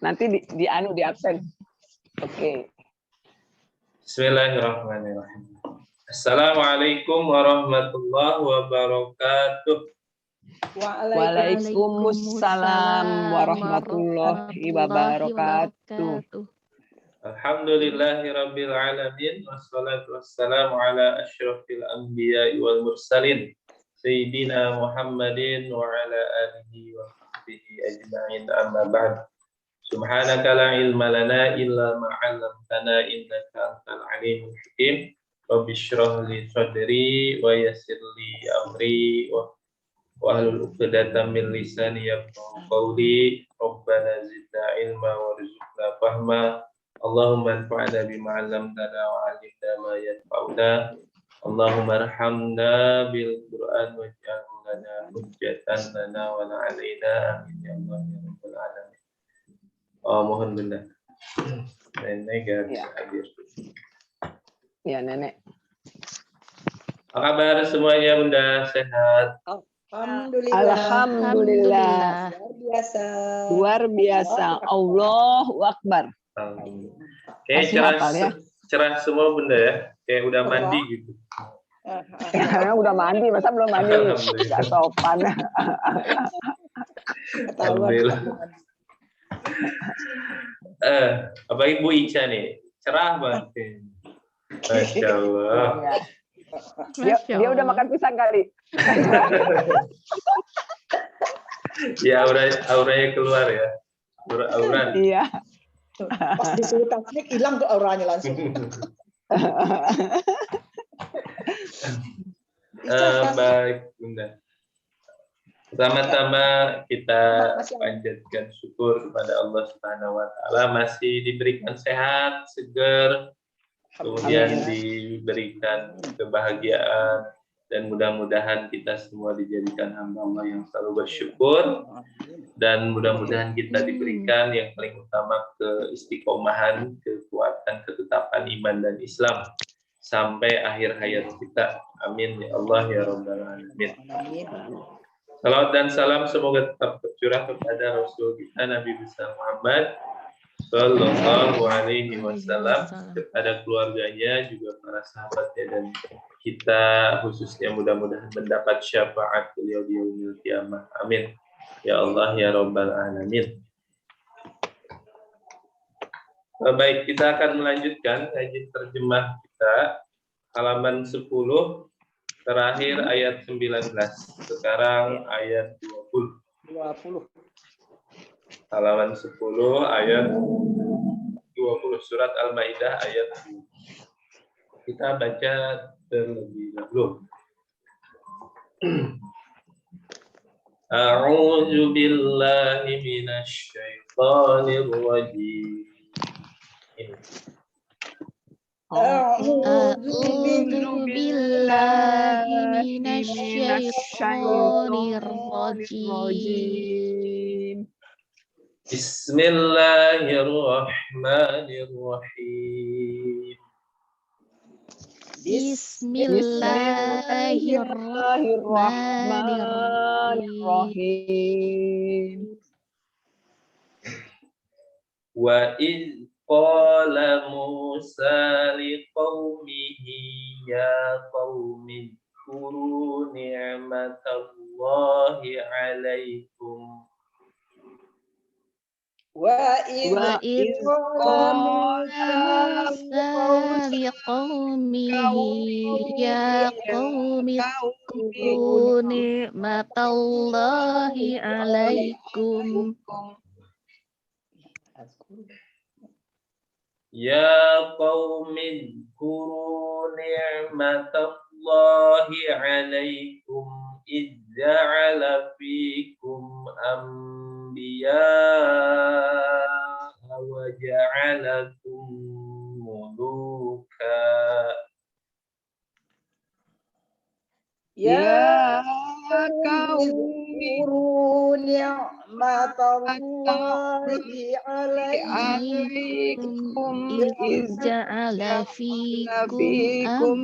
Nanti di absen. Oke. Bismillahirrahmanirrahim. Assalamualaikum warahmatullahi wabarakatuh. Waalaikumsalam warahmatullahi wabarakatuh. Alhamdulillahirabbil alamin wassalatu wassalamu ala asyrafil anbiya'i wal mursalin sayyidina Muhammadin wa ala alihi wa sahbihi ajma'in, amma ba'd. Subhanaka la ilma lana illa ma 'allamtana innaka antal alimul hakim. Rabbi shrah li sadri wa yassir li amri wa wahlul 'uqdatam min lisani yafqahu qawli. Rabbana zidna ilma warzuqna fahma. Allahumma anfa'na bima 'allamtana wa 'allimna ma yanfa'una. Allahumma arhamna bil Qur'an waj'alhu lana hujjatan lana wa la 'alaina. Amin ya Allah ya rabbal alamin. Oh, mohon benar. Nenek gak bisa hadir. Ya, Nenek. Apa kabar semuanya, Bunda? Sehat? Alhamdulillah. Luar biasa. Allahu Akbar. Kayak cerah semua, Bunda ya. Kayak udah mandi gitu. Ya, udah mandi, masa belum mandi? Gak sopan. Alhamdulillah. Apa Ibu Ica nih? Cerah banget. Masya Allah. Dia udah makan pisang kali. Ya, auranya keluar ya. Aura. Iya. Pas disuruh tasbih hilang tuh auranya langsung. Baik, Bunda. Pertama-tama kita panjatkan syukur kepada Allah Subhanahu wa taala masih diberikan sehat, segar, kemudian diberikan kebahagiaan, dan mudah-mudahan kita semua dijadikan hamba Allah yang selalu bersyukur, dan mudah-mudahan kita diberikan yang paling utama keistiqomahan, kekuatan, ketetapan iman dan Islam sampai akhir hayat kita. Amin ya Allah ya rabbal alamin. Salawat dan salam semoga tetap tercurah kepada Rasul kita Nabi besar Muhammad Sallallahu Alaihi Wasallam, kepada keluarganya, juga para sahabatnya, dan kita khususnya mudah-mudahan mendapat syafaat beliau di yaumil qiyamah. Amin ya Allah ya rabbal alamin. Baik, kita akan melanjutkan kajian terjemah kita halaman 10. Terakhir ayat 19. Sekarang ayat 20. Halaman 10 ayat 20 surat Al-Maidah ayat 2. Kita baca terlebih dahulu. A'udzu billahi minasy syaithanir rajim. A'udzu billahi minasyaitonir rajim. Bismillahirrahmanirrahim. Bismillahirrahmanirrahim. Wa iz qala Musa liqaumihi ya qaumi dzkuru ni'matallahi 'alaikum Wa idh qala Musa liqaumihi ya qaumi dzkuru ni'matallahi 'alaikum ya qaumi dzkuru ni'matallahi 'alaikum idh ja'ala fikum anbiya'a wa ja'alakum muluka. Ya qaumi kuru ni'matallahi 'alaikum iz ja'ala fikum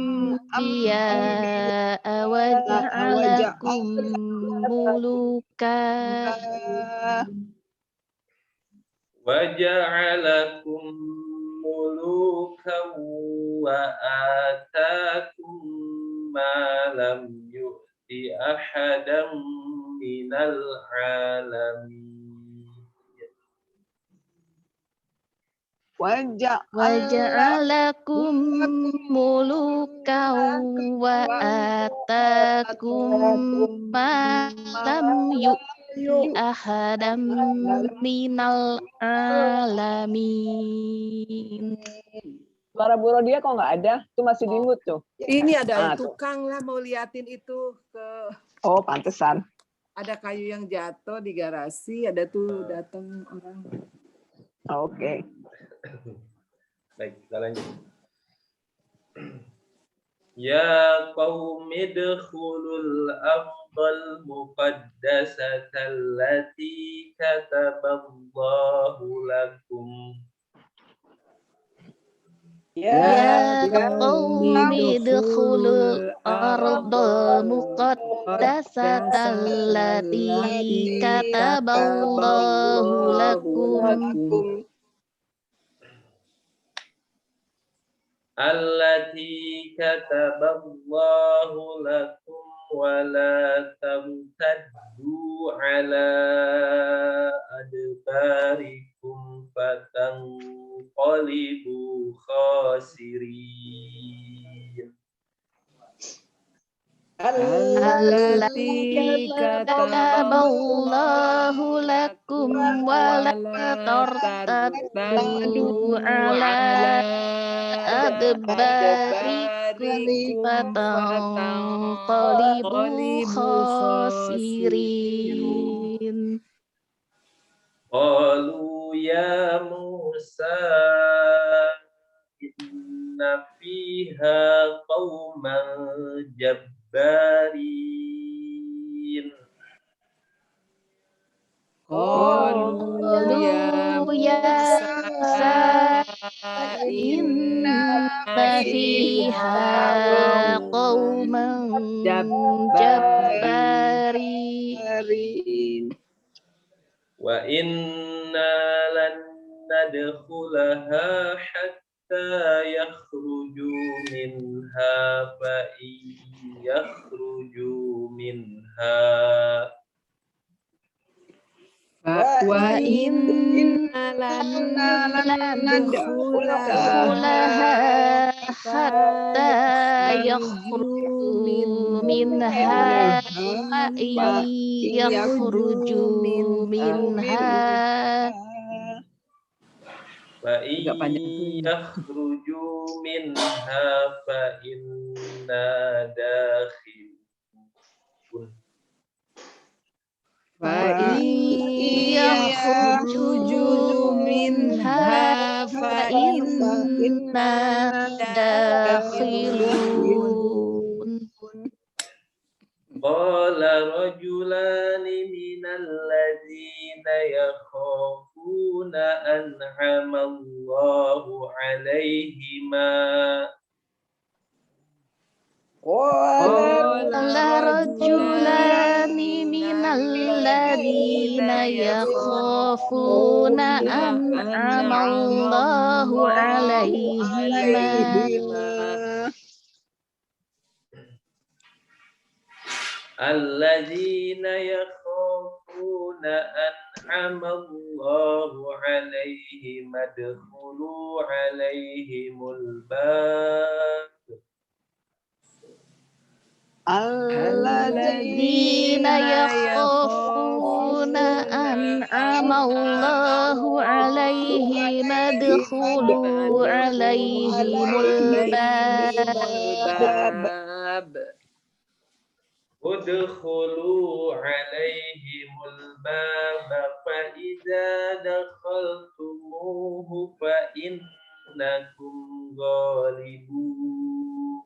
anbiya'a wa ja'alakum muluka. وجعلكم ملوكا وآتاكم ما لم يؤت أحدا من العالمين وجعلكم ملوكا وآتاكم ما لم يؤت أحدا من العالمين. Suara Bu Rodia kok nggak ada? Itu masih di mute tuh. Ini ada tuh. tukang lah mau liatin itu ke. Oh, pantesan. Ada kayu yang jatuh di garasi, ada tuh datang orang. Oke. Baik, kita lanjut. Ya qaumi dkhulul ardhal muqaddasata allati kataballahu lakum. Ya qaumi dkhulul ardhal muqaddasata allati kataballahu lakum. Allati kataballahu lakum wa la tamtaddu ala adbarikum fatanqalibu khasirin. Allati kataballahu lakum wa la tartaddu ala adbarikum fatanqalibu khasirin. Qalu ya Musa inna fiha qauman jabbarin. Qalu ya Musa inna fiha qauman jabbarin. Wa inna lan nadkhulaha hatta yakhruju minha fa in yakhruju minha wa inna lan nadkhulaha hatta yakhruju minha fa in yakhruju minha fa in yakhruju minha fa inna dakhilun. Fa yakhruju minha fa inna dakhilun. Qala rajulani minal ladzina yakhafuna an'ama Allahu 'alaihima. Qala rajulani minal ladzina yakhafuna an'ama Allahu 'alaihima. Alladzina yakhafuna an'ama Allahu 'alaihim adkhulu 'alaihimul bab. Alladzina yakhafuna an'ama Allahu 'alaihim adkhulu 'alaihimul bab. Udkhulu 'alaihimul baba fa idza dakhaltumuhu fa innakum ghalibun.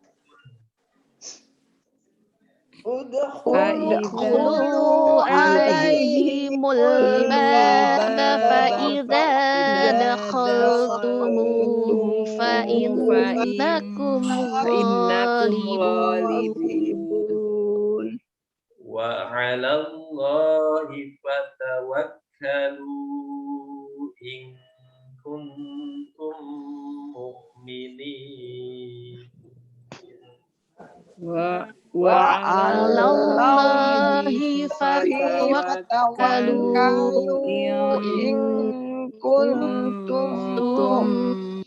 Udkhulu 'alaihimul baba fa idza dakhaltumuhu fa innakum ghalibun. Wa 'ala Allahi fatawakkalu in kuntum mu'minin. Wa Alallahi fatawakkalu in kuntum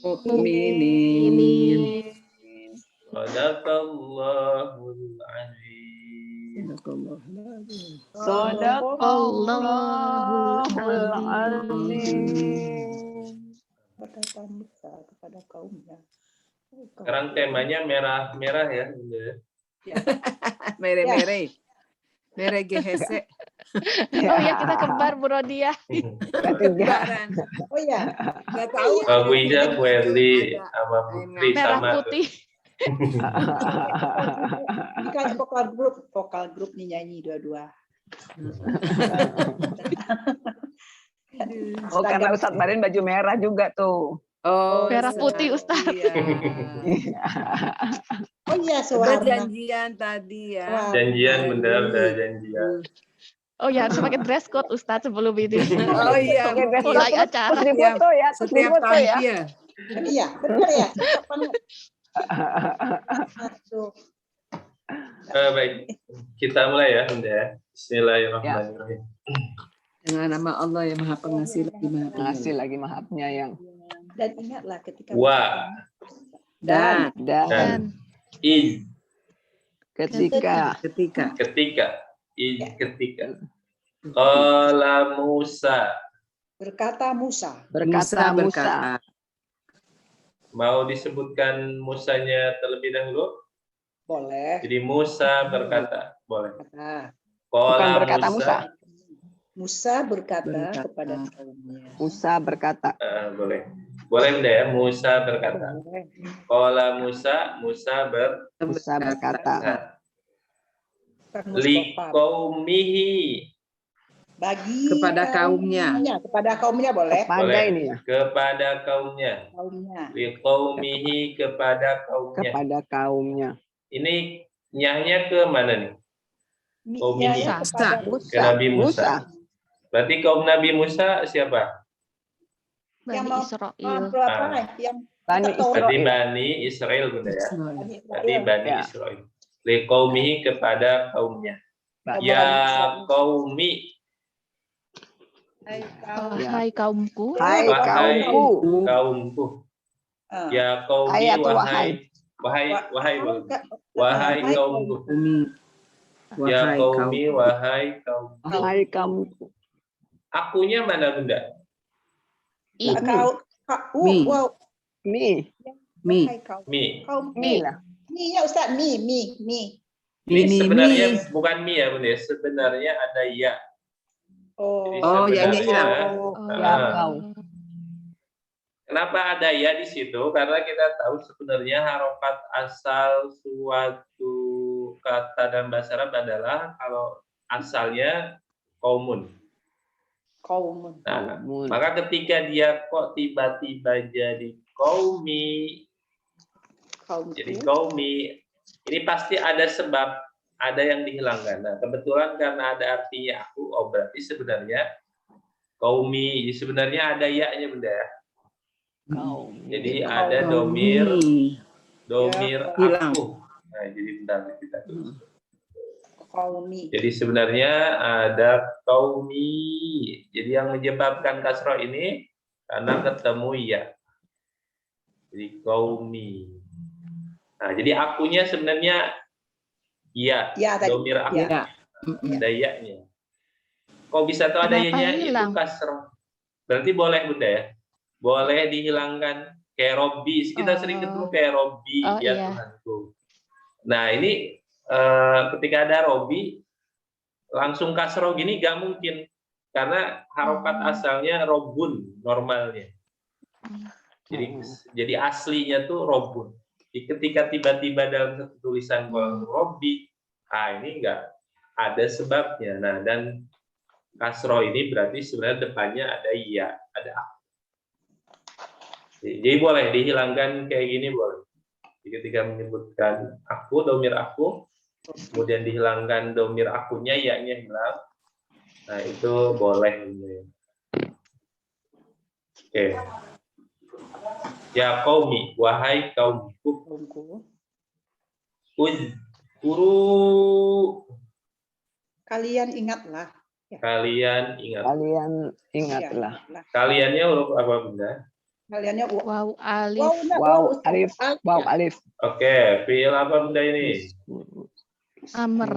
mu'minin. Sadaqallahul azim. Shadaqallahul azim. Berkata Musa kepada kaumnya. Sekarang temanya merah-merah ya, Bunda. Mere-mere. Mere GHC. Oh ya, kita kembar Bu Rodia. Kembaran. Oh ya, Nggak tahu. Bu Ida, Bu Erli, Ada. sama Putri Merah sama tuh. putih. ini kan vokal grup nih nyanyi dua-dua. Oh, karena Ustadz Marin baju merah juga tuh. Oh, Merah putih, Ustaz. Iya. Oh iya, Udah sewarna. janjian tadi ya. Janjian, bener, udah janjian. Oh ya, harus pakai dress code Ustadz sebelum ini. Oh iya. Oke, dress Mulai code acara. terus difoto ya, terus Setiap difoto ya. tampil. Iya, benar ya. Cocok banget. Satu. Baik, kita mulai ya, Bunda. Bismillahirrahmanirrahim. Dengan nama Allah yang Maha Pengasih lagi Maha Ngasih lagi maha penyayang. Dan ingatlah ketika Wa Dan Dan iz ketika ketika qala Musa, berkata Musa. berkata Musa. mau disebutkan Musanya terlebih dahulu? Boleh. Jadi Musa berkata, boleh. Nah, Bukan Qala berkata Musa. Musa berkata Berkata. kepada kaumnya. Musa berkata. Boleh. Boleh Bunda ya, Musa berkata. Boleh. Qala Musa berkata. Musa berkata. Kang Mustafa. Liqaumihi, Bagi Kepada kaumnya. Kepada kaumnya boleh. Pada boleh. ini ya. Kepada kaumnya. Kaumnya. Liqaumihi, kepada kaumnya. Kepada kaumnya. Ini nyahnya ke mana nih? Kaumnya Mi'nya kepada Musa. Ke Nabi Musa. Berarti kaum Nabi Musa siapa? yang Bani mau Israel. berapa yang Bani kita tahu. Berarti Israel. Bani Israel Bunda ya. Bani Berarti Israel. Bani Ya. Israel. Liqaumihi, kepada kaumnya. Kepada Ya Bani Israel. qaumi. Hai kaum. Hai kaumku. Hai Wahai kaumku. kaumku. Ah. Ya qaumi, Hai atau wahai boleh. Wahai kaumku. Umi. Ya Wahai qaumi, kaum. wahai kaumku. Hai kaumku. Akunya mana Bunda? I. Mi. Wow. Mi. Mi. Hai kaum. Mi. Kaum Mi lah. Mi ya Ustaz, mi. Ini Mi. sebenarnya bukan mi ya Bunda. Sebenarnya ada ya. Jadi Oh, ya-nya hilang. Ya kau. Kenapa ada ya di situ? Karena kita tahu sebenarnya harokat asal suatu kata dalam bahasa Arab adalah kalau asalnya kaumun. Kaumun. Nah, Kaumun. maka ketika dia kok tiba-tiba jadi qaumi, jadi qaumi, ini pasti ada sebab, ada yang dihilangkan. Nah, kebetulan karena ada artinya aku, oh berarti sebenarnya qaumi, sebenarnya ada ya-nya Bunda ya. Kaum. Jadi ada domir Hilang. aku. Nah, jadi bentar kita terus. Qaumi. Jadi sebenarnya ada qaumi. Jadi yang menyebabkan kasroh ini karena ketemu ya. Jadi qaumi. Nah, jadi akunya sebenarnya ya, Ya, tadi. domir aku. Ya. Ada ya-nya. Kok bisa tahu ada Kenapa ya-nya? Itu hilang? kasroh. Berarti boleh Bunda ya? Boleh dihilangkan. Kayak Robbi. Kita sering ketemu kayak Robbi. Oh, Ya iya. Tuhanku. Nah, ini ketika ada Robbi, langsung kasroh gini gak mungkin. Karena harokat asalnya robun normalnya. Jadi aslinya tuh robun. Jadi ketika tiba-tiba dalam satu tulisan Robbi, ini nggak ada sebabnya. Nah, dan kasroh ini berarti sebenarnya depannya ada iya, ada aku. Jadi boleh dihilangkan kayak gini boleh. Jadi ketika menyebutkan aku, domir aku, kemudian dihilangkan domir akunya, iya-nya hilang. Nah, itu boleh. Oke. Ya qaumi, wahai kaumku, Kaumku. uzkuru, Kalian ingatlah. kalian ingat. Kalian Ya, ingatlah. Kaliannya huruf apa bunda? Kaliannya Waw alif. wow, enggak, Wow, Ustaz. alif. Wow, alif. Oke, fiil apa bunda ini? Amr.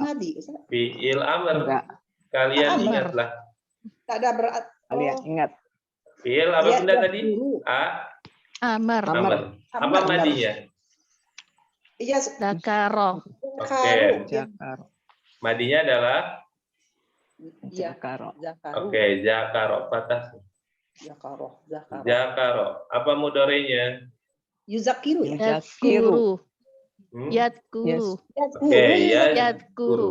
Nadi, Ustaz. Fiil amr. Enggak. Kalian Amr. ingatlah. Tak ada berat. Kalian ingat. Fiil apa Ya, bunda ya, tadi? guru. Amr. Amr. Apa Amr. madinya? Iya, Dakaro. Oke. Jakar. Madinya adalah Iya, Jakaro. Zakaro. oke, jakaro patah. Zakaro. Zakaro. Jakaro. Apa mudorenya? Yuzakiru ya. Yaskiru. Yadkuru. Yadkuru. Oke, ya. Yadkuru.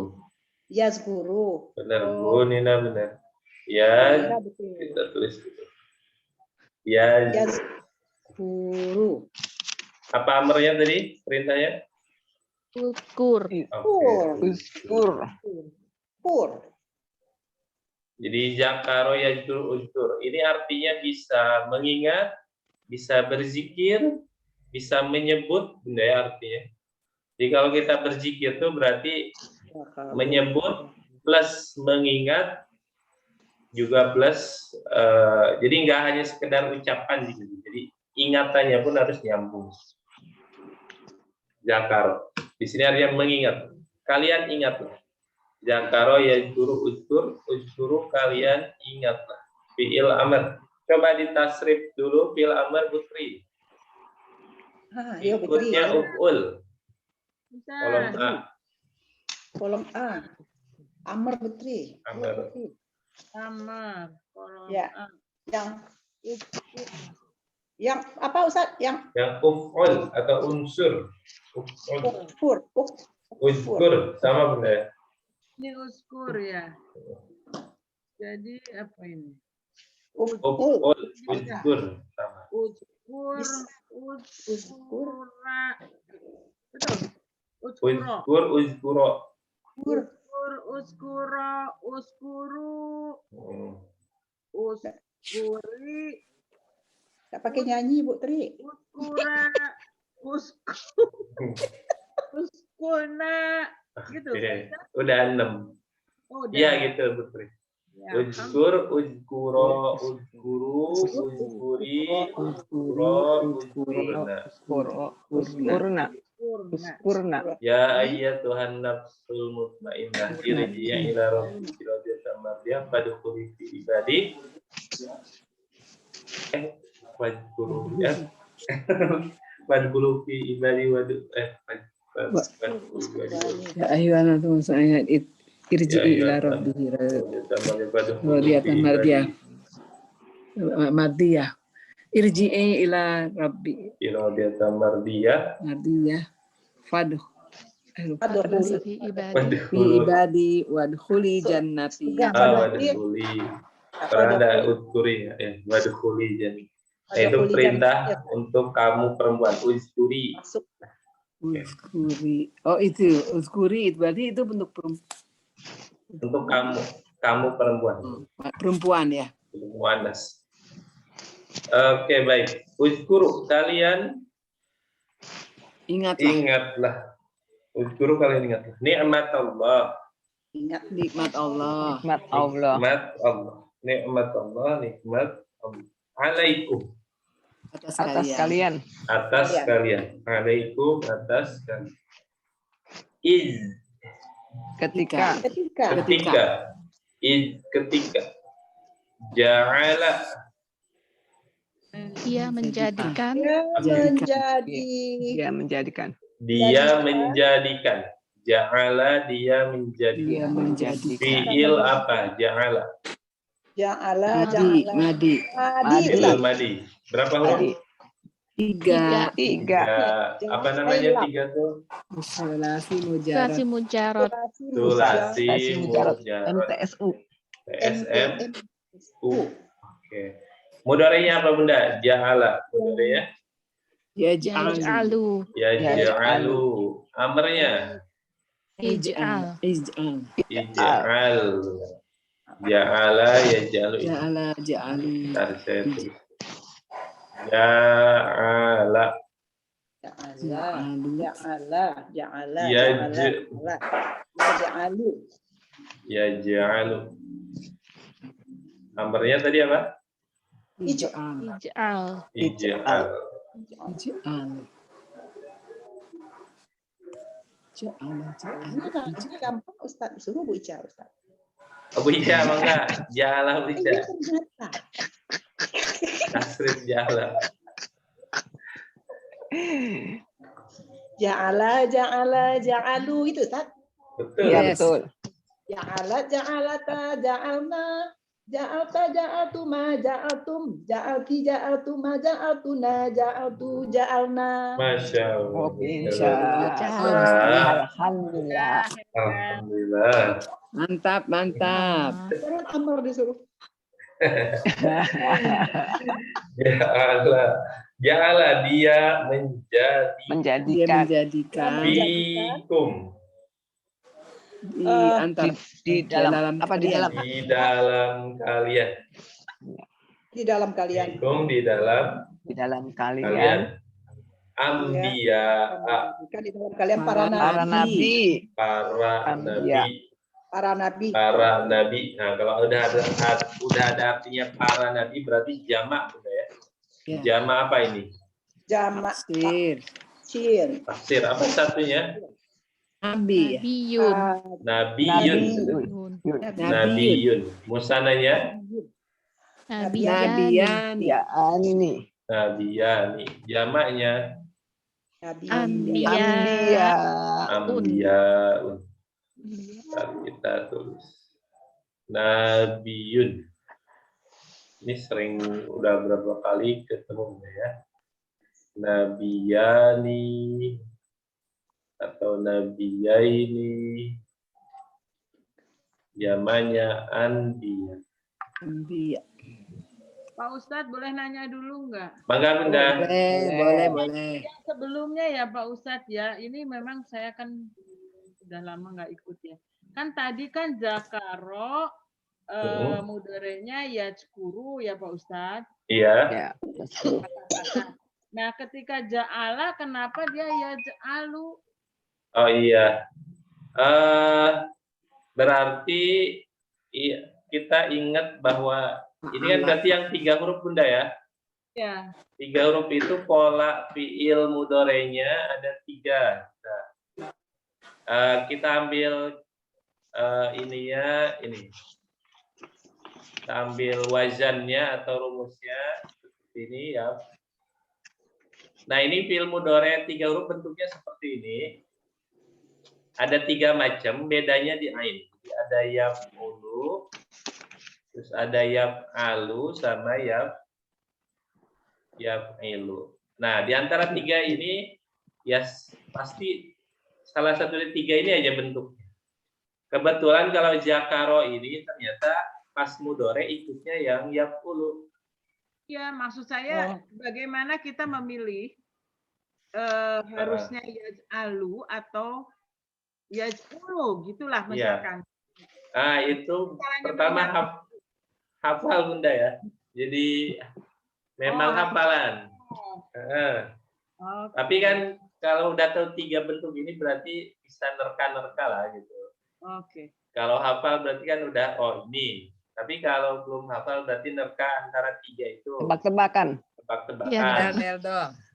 Yazguru. Benar, Oh. Bu Nina benar. Ya, Iya, betul. kita tulis gitu. Ya, Yazguru. apa amrnya tadi? Perintahnya? Ukur. Oke. Uskur. Pur. Jadi jakaro yajur uzkur. Ini artinya bisa mengingat, bisa berzikir, bisa menyebut, benda ya artinya. Jadi kalau kita berzikir itu berarti menyebut plus mengingat juga plus jadi nggak hanya sekedar ucapan gitu. Jadi ingatannya pun harus nyambung. Jakaro. Di sini artinya mengingat. Kalian ingatlah. Jakaro yajuru uzkur, uzkuru kalian ingatlah. Fi'il amr. Coba ditasrif dulu fi'il amr Putri. Iya, Putri. Ikutnya uf'ul. Kolom A. Kolom A. Amr Putri. Amr. Sama kolom Ya. A. Yang apa Ustaz? Yang Yang uf'ul atau unsur. Uf'ul. pur. Uzkur sama benda ya? Ini uskur ya. Jadi apa ini? Uf'ul, uzkur sama. Uskur, uskura. Betul. Uskuro. Uzkur, uzkuro. Uskur, uskuro, uskuru, uskuri, Tak pakai nyanyi Bu Tri. uskura, uskuna. Gitu. Oke, udah 6. Oh, udah. Iya gitu Putri. Ya, Uzkur, uzkuro, uzkuru, uzkuri, uzkuro, uzkurna. Uskurna. Uskurna. Ya Tuhan nafsul mutmainnah irji'i ila rabbiki radiyatan mardiyah fadkhuli fi ibadi. Wadkhulu ya. Wadkhulu fi ibadi Ya ayyuhan nasu ayat irji'i ila rabbihi radiyatan mardiyah. Mardiyah. Irji'i ila rabbi radiyatan mardiyah. mardiyah. Fadh. Fi ibadi. Fi ibadi wadkhuli jannati. Wadkhuli. Karena ada udkuri ya. Wadkhuli jannati. Itu perintah untuk kamu perempuan. Uzkuri. Masuk. Uzkuri. Oh itu, uzkuri itu berarti itu bentuk Untuk kamu perempuan. perempuan ya. Muannas. Oke, baik. Uzkuru kalian Ingatlah ingatlah. Uzkuru kalian ingatlah. Nikmat Allah. Ingat nikmat Allah. Nikmat Allah. Nikmat Allah. Nikmat Allah, nikmat Allah. Alaikum. Atas Atas kalian. kalian. Atas kalian. Alaikum atas kalian. Iz Ketika. ketika ketika ja'ala Ia menjadikan. Dia menjadikan. dia menjadikan. Ja'ala dia menjadikan. Fi'il apa? Ja'ala. Madi. Fi'il madi. Berapa huruf? Tiga. Apa namanya tiga tuh? Sulasi Sulasi mujarab. mujarot. Sulasi mujarab. MTSU. TSM. Oke. Mudhari'nya apa Bunda? Ja'ala. Mudhari'nya? Yaj'alu. Yaj'alu. Amrnya? Ij'al. Ij'al. Ij'al. Ja'ala yaj'alu. Ja'ala ja'alu. Bentar, saya tulis. Ja'ala. Ja'ala. Yaj'alu. Amrnya tadi apa? Ij'al. Ij'al. Ij'al. Ini gampang Ustaz, disuruh Bu Ica Ustaz. Abu Ica enggak? Ja'ala Abu Ica. Tasrif ja'ala. Ja'alu itu Ustaz. Betul. Iya, Yes. betul. Ja'alata, ja'alna, ja'alta, ja'altuma, ja'altum, ja'alti, ja'altuma, ja'altuna, ja'altu, ja'alna. Masya Allah. Oh, pintar. Ah, Alhamdulillah. Alhamdulillah. Mantap, mantap. Jangan Amr disuruh. Ja'ala. Ja'ala dia Dia Menjadikan menjadikan fikum. di Eh, antar di dalam apa di dalam Di dalam kalian. Di dalam kalian. Fikum di dalam kalian kalian. Ambiya. Kan di dalam kalian para para nabi. nabi. Para Ambiya. nabi. Para nabi. Para nabi. Nah, kalau udah ada artinya para nabi berarti jamak udah ya. Ya. Jamak apa ini? Jamak tafsir. Cin. Tafsir apa satunya? Nabi. Nabiyun. Nabiyun. Nabiyun. Musananya Nabiyani. Ya, ini. nabiyani. Jamaknya Nabi. Anbiya. ambiyaun. Kita tulis nabiyun. Ini sering udah berapa kali ketemu ya. Nabiyani atau nabiyaini. Jamaknya anbiya. Anbiya. Pak Ustadz boleh nanya dulu nggak? Bangga Bunda. Boleh. Sebelumnya ya Pak Ustadz ya, ini memang saya kan udah lama nggak ikut ya. Kan tadi kan Zakaro mudorenya yajkuru ya Pak Ustadz. Iya. Ya. Nah ketika ja'ala kenapa dia yaj'alu? Oh iya. Berarti kita ingat bahwa ini kan berarti yang 3 huruf Bunda ya. Ya. 3 huruf itu pola fiil mudorenya ada 3. Nah, kita ambil ini. Kita ambil wazannya atau rumusnya seperti ini ya. Nah ini fiil mudore 3 huruf bentuknya seperti ini. Ada 3 macam, bedanya di ain. Jadi ada yaf'ulu, terus ada yaf'alu sama yaf'ilu. Nah, di antara 3 ini ya pasti salah satu dari 3 ini aja bentuknya. Kebetulan kalau zakaro ini ternyata pas mudore ikutnya yang yaf'ulu. Ya, maksud saya bagaimana kita memilih harusnya yaj'alu atau yaj'ulu gitulah misalkan. Nah, itu pertama hafal Bunda ya. Jadi memang hafalan. Tapi kan kalau udah tahu 3 bentuk ini berarti bisa nerka-nerka lah gitu. Oke. Kalau hafal berarti kan udah ini. Tapi kalau belum hafal berarti nerka antara 3 itu. Tebak-tebakan. Tebak-tebakan. Ya,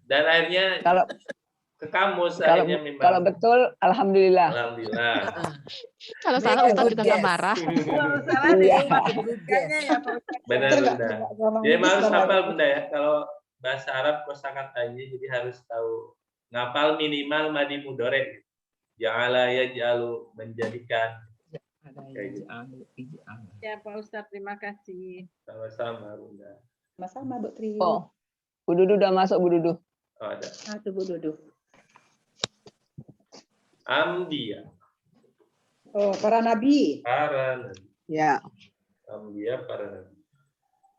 Dan akhirnya Kalau ke kamus akhirnya memang. kalau betul, alhamdulillah. Alhamdulillah. Kalau salah Ustadz juga nggak marah. Kalau salah Iya. kayaknya ya Pak Ustadz. Benar Bunda. Jadi harus hafal Bunda ya. Kalau bahasa Arab kosakatanya jadi harus tahu ngapal minimal madi mudore. Ja'ala yaj'alu menjadikan. Ya Pak Ustadz, terima kasih. Sama-sama Bunda. Sama-sama Bu Tri. Oh, Bu Dudu udah masuk Bu Dudu. Oh, ada. Satu Bu Dudu. Ambiya. Oh, para nabi. Para nabi. Ya. Ambiya para nabi.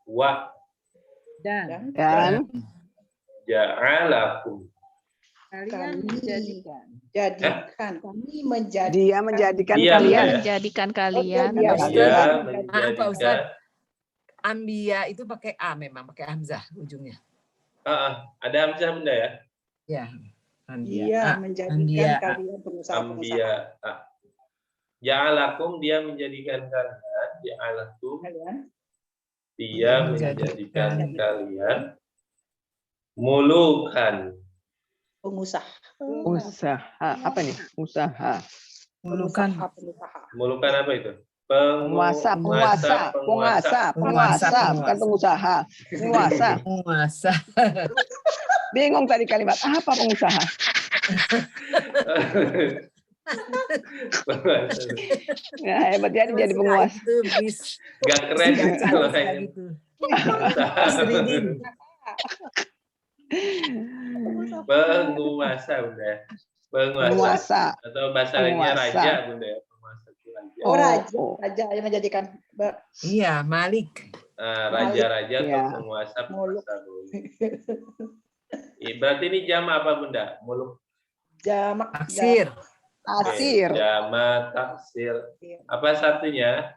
Wa Dan Dan ja'alakum. Kalian Kami menjadikan. jadikan. Kami menjadikan. Dia menjadikan Dia, kalian. Bunda, ya? Menjadikan Oh, kalian. dia Ustaz. Dia Pak Ustaz, menjadikan. Ambia itu pakai A memang, pakai hamzah ujungnya. Ada hamzah Bunda ya? Ya. Ambia. Dia A. menjadikan Ambia. kalian pengusaha-pengusaha. Ambia. Ja'alakum, dia menjadikan kalian. Ja'alakum, Kalian dia menjadikan kalian mulukan. pengusaha. Usaha. Apa nih? Usaha. Mulukan. Pengusaha. Mulukan apa itu? Penguasa. Bukan pengusaha. Penguasa. Bingung tadi kalimat. Apa pengusaha? Ya, hebat ya dia jadi penguasa. Itu bis. Gak keren kalau Kayak kayak gitu. gitu. Penguasa Bunda. Penguasa. Atau bahasa lainnya Penguasa. raja Bunda ya. Penguasa itu raja. Oh, raja. Oh. Raja yang menjadikan. Iya, Malik. Raja-raja atau Ya. penguasa. Muluk. Berarti ini jama apa Bunda? Muluk. Jamak. Taksir. Asir. Jama, taksir. Apa satunya?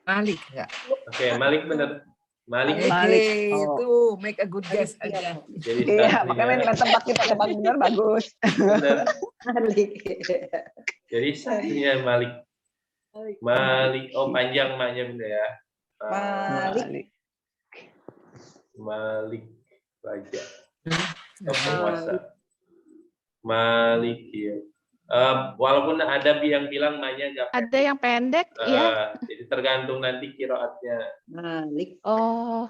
Malik enggak? Oke, Malik bener. Malik. Malik. Itu make a good guess aja. Jadi Iya, satunya makanya main tebak kita tebak benar bagus. bener. Malik. Jadi satunya Malik. Malik. Oh, panjang maknya Bunda ya. Malik. Malik raja. Oh, penguasa. Malik ya. Walaupun ada yang bilang maknya nggak Ada yang pendek, ya. jadi tergantung nanti kiroatnya. Malik. Oh,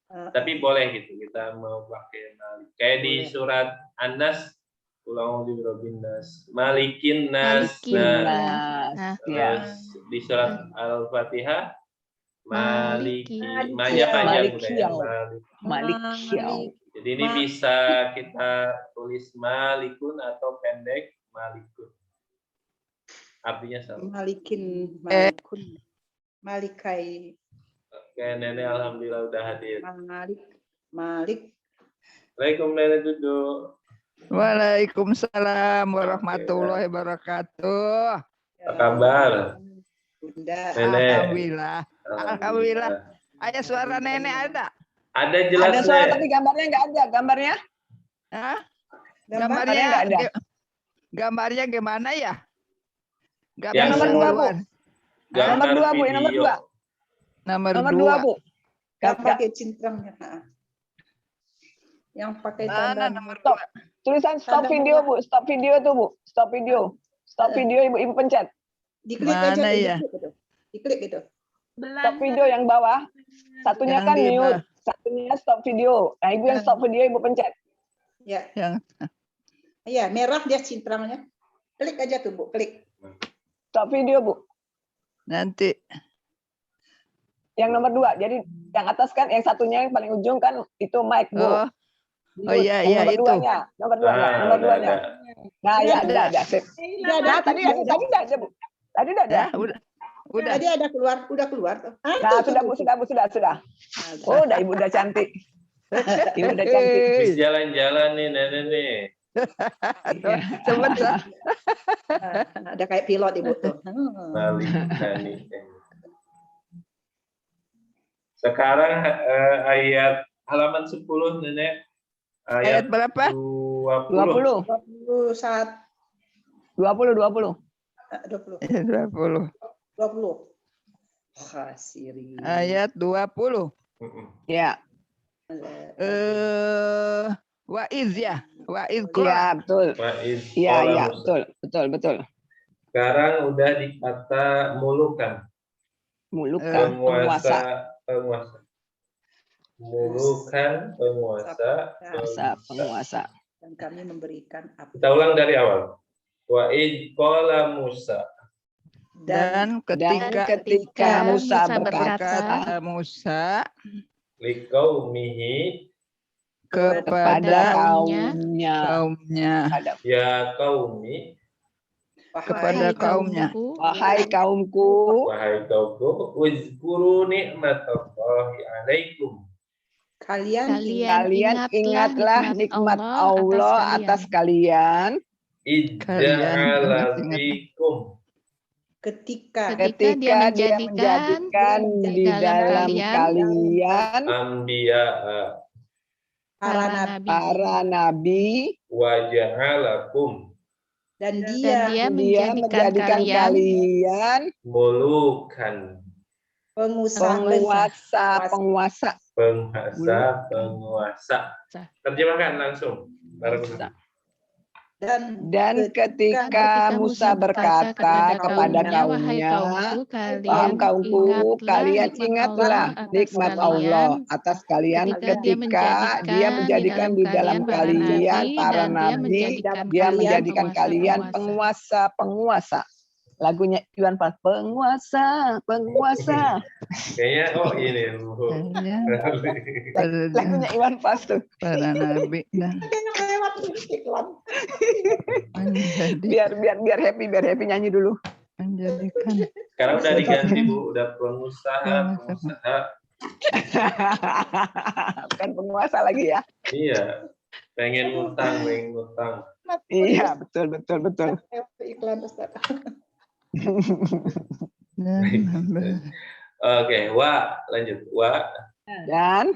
Tapi boleh gitu kita mau pakai Malik. Kayak di surat An-Nas, ulang di Nas, Malikin Nas. Malikin. Nah, ya. Terus di surat Al-Fatihah, Maliki. Maliki. Maknya panjang Maliki. udah ya. Malik. Malik Xiao. Jadi ini bisa kita tulis Malikun atau pendek Malikun. Artinya sama. Malikin. Malikun. Malikai. Oke, Nenek alhamdulillah udah hadir. Malik. Assalamualaikum Nenek duduk. Waalaikumsalam warahmatullahi wabarakatuh. Apa kabar? Bunda. Nenek. Alhamdulillah. Alhamdulillah. Ayah suara nenek ada? Ada jelas Ada soal Nek. tapi gambarnya nggak ada. Gambarnya? Hah? Gambarnya nggak ada. Gambarnya gimana ya? Yang nomor 2, Bu. Gambar Nomor 2, Bu. Yang nomor video. 2. Nomor Nomor 2. 2, Bu. Yang pakai cintrangnya. Yang pakai Mana tanda. nomor Stop. 2? Tulisan stop video, Bu. Stop video tuh, Bu. Stop video. Stop video, Ibu pencet. Diklik Mana aja. tuh, ya? diklik gitu. Diklik gitu. Stop video yang bawah. Satunya Yang kan di mute. Satunya stop video. Nah, Ibu yang stop video, Ibu pencet. Ya. Yang Iya, merah dia cintrangnya. Klik aja tuh, Bu. Klik. Stop video, Bu. nanti Yang nomor 2. Jadi yang atas kan, yang satunya yang paling ujung kan itu mic, Bu. oh iya Yang iya nomor itu. 2-nya. Nomor 2-nya. Nomor udah 2-nya. ada. Nah, ya ada. Sip. Udah ada. Nah, tadi udah ada, Bu. Tadi udah ada. Ya, udah. Tadi ada keluar, udah keluar tuh. Nah, sudah, Bu. Sudah. Oh, udah Ibu udah cantik. Ibu udah cantik. Habis jalan-jalan nih Nenek nih. Sebentar. Ada kayak pilot Ibu tuh. Malik Nani. Sekarang ayat halaman 10 Nenek. Ayat berapa? 20. 21, 20. 20. 20. Khasiri. Ayat 20. Ya. Waiz ya. Waiz Iya, betul. Faiz Iya, qala iya, Musa. betul. Sekarang udah dikata mulukan. Mulukan, penguasa. Penguasa. Mulukan, penguasa. Dan kami memberikan apa? Kita ulang dari awal. Wa id qala Musa. dan ketika ketika Musa Musa berkata Musa Liqaumihi kepada kaumnya ya qaumi kepada kaumnya. Wahai kaumku, wahai kaumku uzkuru ni'matallahi alaikum. Kalian Kalian ingatlah nikmat Allah atas kalian Ij'ala fikum. ketika ketika dia menjadikan di dalam kalian Anbiya'a para nabi wa ja'alakum dan dia dia menjadikan kalian mulukan. penguasa. Penguasa. Terjemahkan langsung. dan ketika Musa berkata kepada kaumnya, wahai kaumku, kalian ingatlah nikmat Allah atas kalian ketika dia menjadikan di dalam kalian para nabi, dia menjadikan kalian penguasa. Lagunya Iwan Fals, penguasa. Kayaknya ini. Lagunya Iwan Fals tuh. Para nabi dan Biar happy nyanyi dulu. menjadikan Sekarang udah diganti Bu, udah pengusaha. Bukan penguasa lagi ya. Iya. Pengen ngutang. Iya, betul. Iklan Ustaz. Oke, lanjut. Dan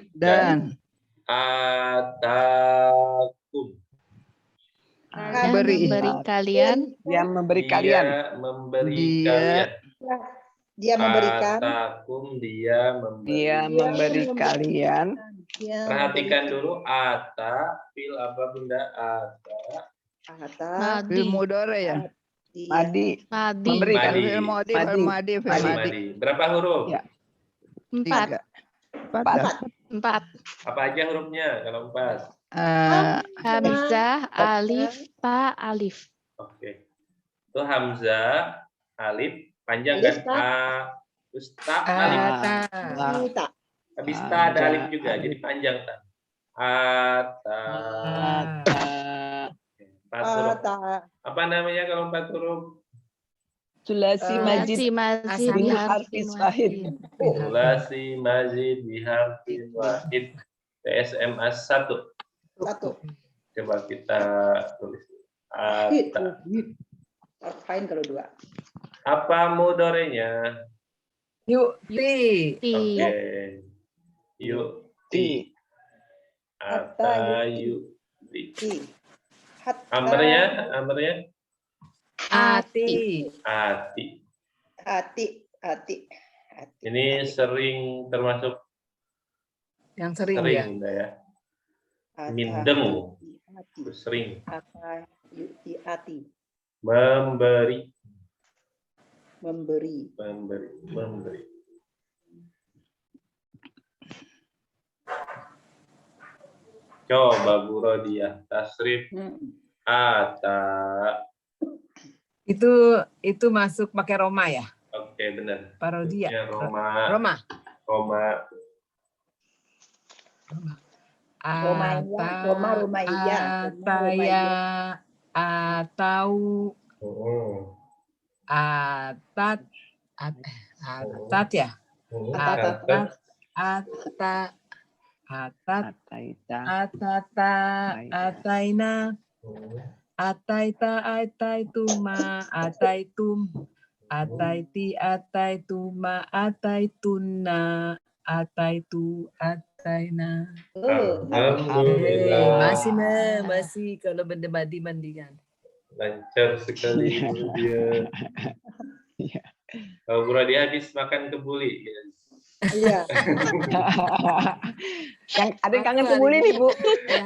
Atakum. beri kalian dia memberi kalian. Dia memberikan. Atakum, dia Dia memberi kalian. Perhatikan dulu ata fil apa Bunda? Ata. fil mudhari ya. Madi. Memberikan. Madi. Berapa huruf? Ya. 4. 4. Apa aja hurufnya kalau 4? Hamzah, alif, ta, alif. Oke. Itu hamzah, alif, panjang Alif, kan? Terus ta, alif. Kita. Habis ta ada alif juga, jadi panjang ta. Ata. 4 huruf. Apa namanya kalau 4 huruf? Sulasi majid bin harfis wahid. Sulasi majid biharfin wahid. TSMA 1. Coba kita tulis. Ata. Arfain kalau 2. Apa mudorenya? Yu'ti. Oke. Yu'ti. Ata yu'ti. Amrnya? Ati. Hati. Ini sering termasuk Yang sering sering ya. Bunda ya. Mindeng. Sering. Hati. Memberi. Coba Bu Rodiah tasrif ata. Itu masuk pakai Roma ya? Oke, benar. Parodia. Ya, Roma. Romaiyah. Ataya. Atau. Atat. Atat ya? Atata. Ataina. Ataita, ataituma, ataitum, ataiti, ataituma, ataituna, ataitu, ataina. Alhamdulillah. Masih kalau benda mandi-mandikan. Lancar sekali Bu dia. Kalau Bu Rodiah habis makan kebuli. Iya. Yang ada yang kangen kebuli nih, Bu.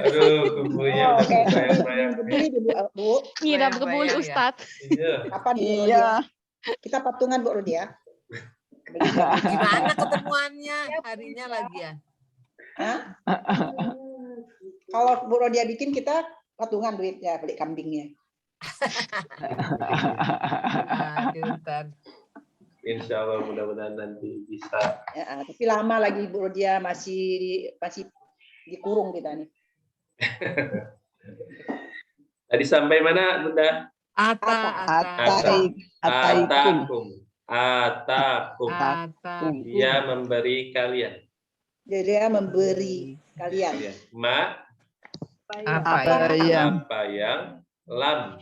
Aduh, kebulinya udah bayang-bayang. Kebuli Bu. Ngira kebuli Ustaz. Iya. Kapan Bu Rodia? Iya. Kita patungan Bu Rodia. Gimana ketemuannya? Harinya lagi ya? Hah? Kalau Bu Rodia bikin kita patungan duitnya, beli kambingnya. Aduh, ntar. Insya Allah mudah-mudahan nanti bisa. Ya, tapi lama lagi Bu Rodia masih dikurung kita nih. Tadi sampai mana Bunda? Ataikum. Atakum. Dia memberi kalian. Dia memberi kalian. Apa yang Apa yang lam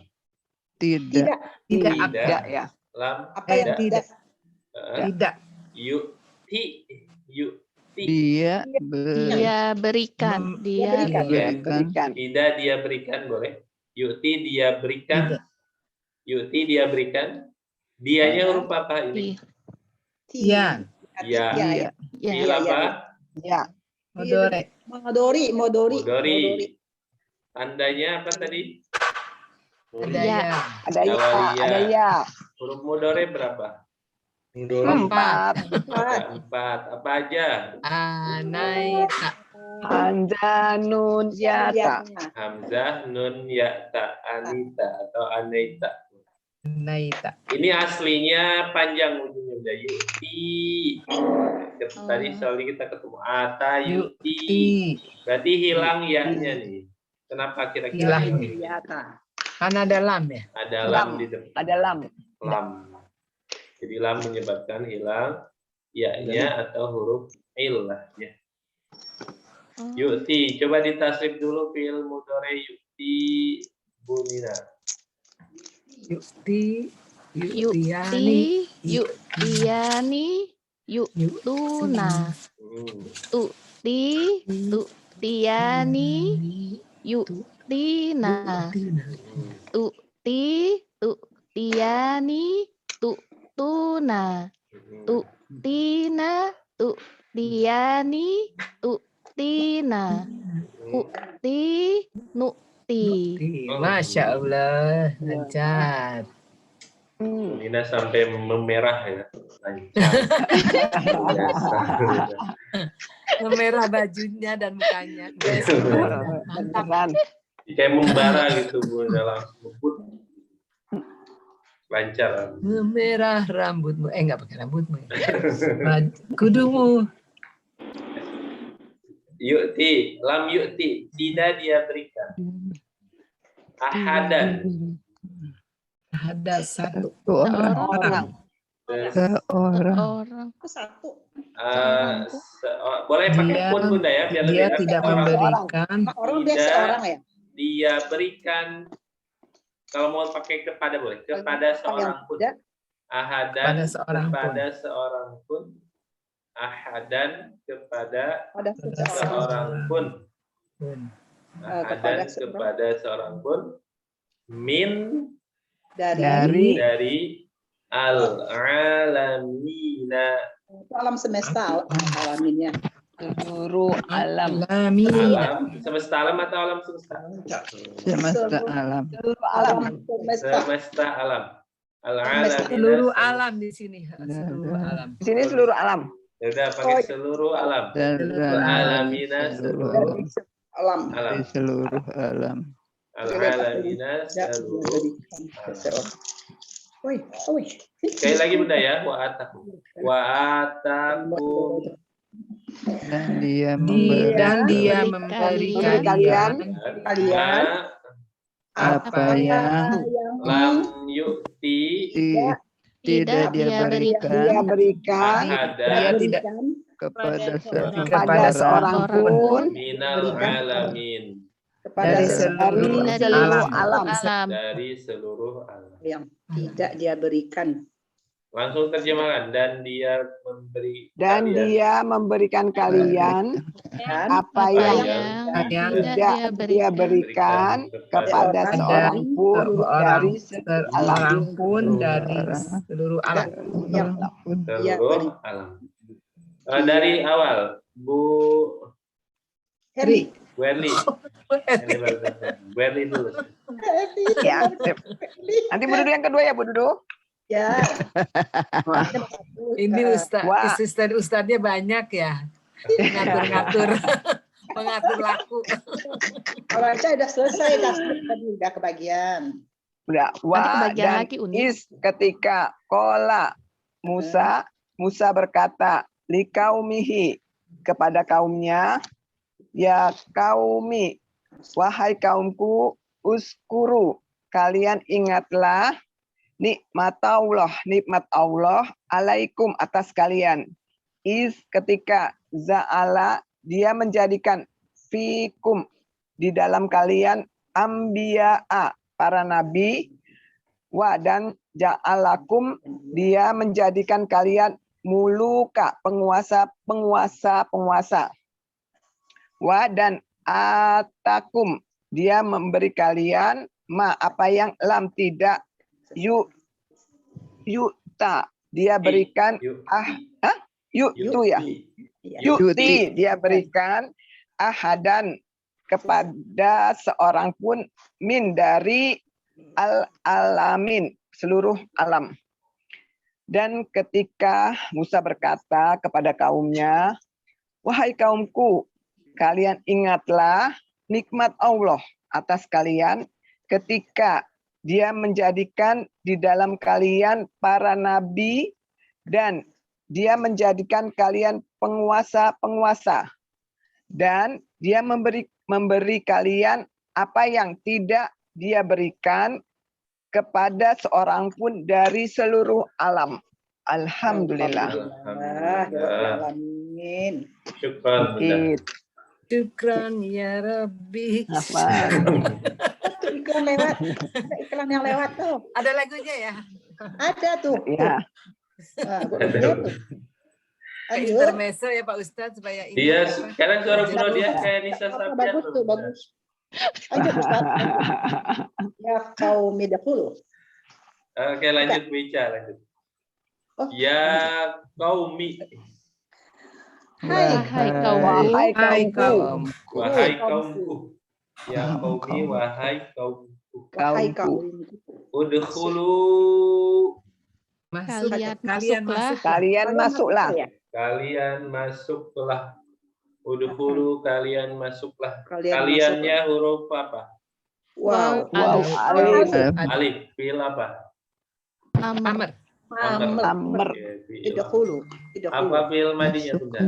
tidak Tidak. ya. Lam Apa yang tidak? Tidak. Yu'ti dia Dia berikan. Dia berikan. tidak dia berikan boleh. Yu'ti dia berikan. Yu'ti dia berikan. Dianya huruf apa ini? Iya. Ya. Ya. Fi'il apa? Ya. Modori. Tandanya apa tadi? Ada Ya. ya. Ada ya. Jawariya. Ada ya. Huruf mudore berapa? 4. Ada 4. Apa aja? Anaita. Hamzah, nun, ya, ta. Hamzah, nun, ya, ta, anita atau aneita. Anaita. Ini aslinya panjang ujungnya udah yuti. Tadi soalnya kita ketemu ata yuti. Berarti hilang ya-nya nih. Kenapa kira-kira? Hilang. Karena ada lam ya. Ada lam di depan. Ada lam. Lam. Jadi lam menyebabkan hilang ya-nya atau huruf illahnya. Yu'ti, coba ditasrif dulu fi'il mudhari yu'ti bunina. Yu'ti. Yu'tiyani. Yu'tiyani. Yu'tuna. Tu'ti. Tu'tiyani. Yu'tina. Tu'ti. Tu'tiyani. Tu'tuna. Tu'tina. Tu'tiyani. Tina, ukti, nukti. Masya Allah, lancar. Nina sampai memerah ya. Lancar. Memerah bajunya dan mukanya. Beneran. Kayak membara gitu Bu, dalam lembut. Lancar. Memerah rambutmu. Enggak pakai rambutmu. Kudumu. Yu'ti, lam yu'ti, tidak dia berikan. Ahadan. Ada satu Orang. Orang. Satu. Boleh pakai pun Bunda ya, biar dia lebih tidak enak. memberikan. Orang dia seorang ya. Dia berikan. Kalau mau pakai kepada boleh, kepada seorang pun. Ahadan kepada seorang pun. Ahadan kepada seorang pun. Ahadan kepada seorang pun. Min Dari al-alamina. alam semesta alaminnya. Seluruh alam. Alam semesta alam atau alam semesta? Semesta alam. Seluruh alam. Semesta alam. Al-alamina. Seluruh alam di sini. Seluruh alam. Di sini seluruh alam. Ya udah pakai seluruh alam. Alamina seluruh Alam. alam. Seluruh alam. Al-alamina seluruh alam. Sekali lagi Bunda ya, wa atakum. Dan dia Kalian. memberikan Kalian apa yang lam yu'ti tidak dia berikan ahadan tidak kepada seorang pun minal alamin. kepada seluruh alam. Dari seluruh alam. yang tidak dia berikan. Langsung terjemahkan. Dan dia memberikan kalian apa yang tidak dia berikan kepada seorang pun dari seluruh alam. Seluruh alam. Dari awal, Bu Heri. Werli. Werli dulu. Ya. Nanti Bu Dudu yang kedua ya Bu Dudu. Ya. Ini Ustadnya banyak ya. Mengatur laku. Orang saya udah selesai, udah kebagian. Udah. Wa dan is ketika kola Musa berkata likaumihi kepada kaumnya, ya kaumi, wahai kaumku, uskuru, kalian ingatlah nikmat Allah alaikum atas kalian. Is ketika za'ala, dia menjadikan fikum, di dalam kalian, ambiya'a, para nabi, wa dan ja'alakum, dia menjadikan kalian muluka, penguasa. Wa dan atakum, dia memberi kalian ma, apa yang lam tidak yu'ta, dia berikan yu'tu ya. Yu'ti, dia berikan ahadan, kepada seorang pun min, dari al-alamin, seluruh alam. Dan ketika Musa berkata kepada kaumnya, wahai kaumku, kalian ingatlah nikmat Allah atas kalian ketika dia menjadikan di dalam kalian para nabi dan dia menjadikan kalian penguasa-penguasa. Dan dia memberi kalian apa yang tidak dia berikan kepada seorang pun dari seluruh alam. Alhamdulillah. Amin. Syukran, Bunda. Syukran ya Rabbi. Iklan lewat. Ada iklan yang lewat tuh. Ada lagunya ya? Ada tuh. Ya. Intermezzo ya Pak Ustadz supaya ini. Dia apa? sekarang suara Bro dia kayak Nisa Sabian. Bagus tuh, bagus. Lanjut Ustaz. Ya qaumi dahulu. Oke, lanjut Wica, lanjut. Oh. Ya qaumi. Wahai kaum. Wahai kaumku. Wahai kaumku. Ya qaumi, wahai kaumku. Wahai Kaumku. Udkhulu. Masuk. Kalian masuklah. Kalian masuklah. Udkhulu, kalian masuklah. Kalian Kaliannya huruf apa? Wow. Wow, alif. Alif. Fil apa? Amr. Amr. Oke, fil. Idkhulu. Apa fil madinya, Bunda?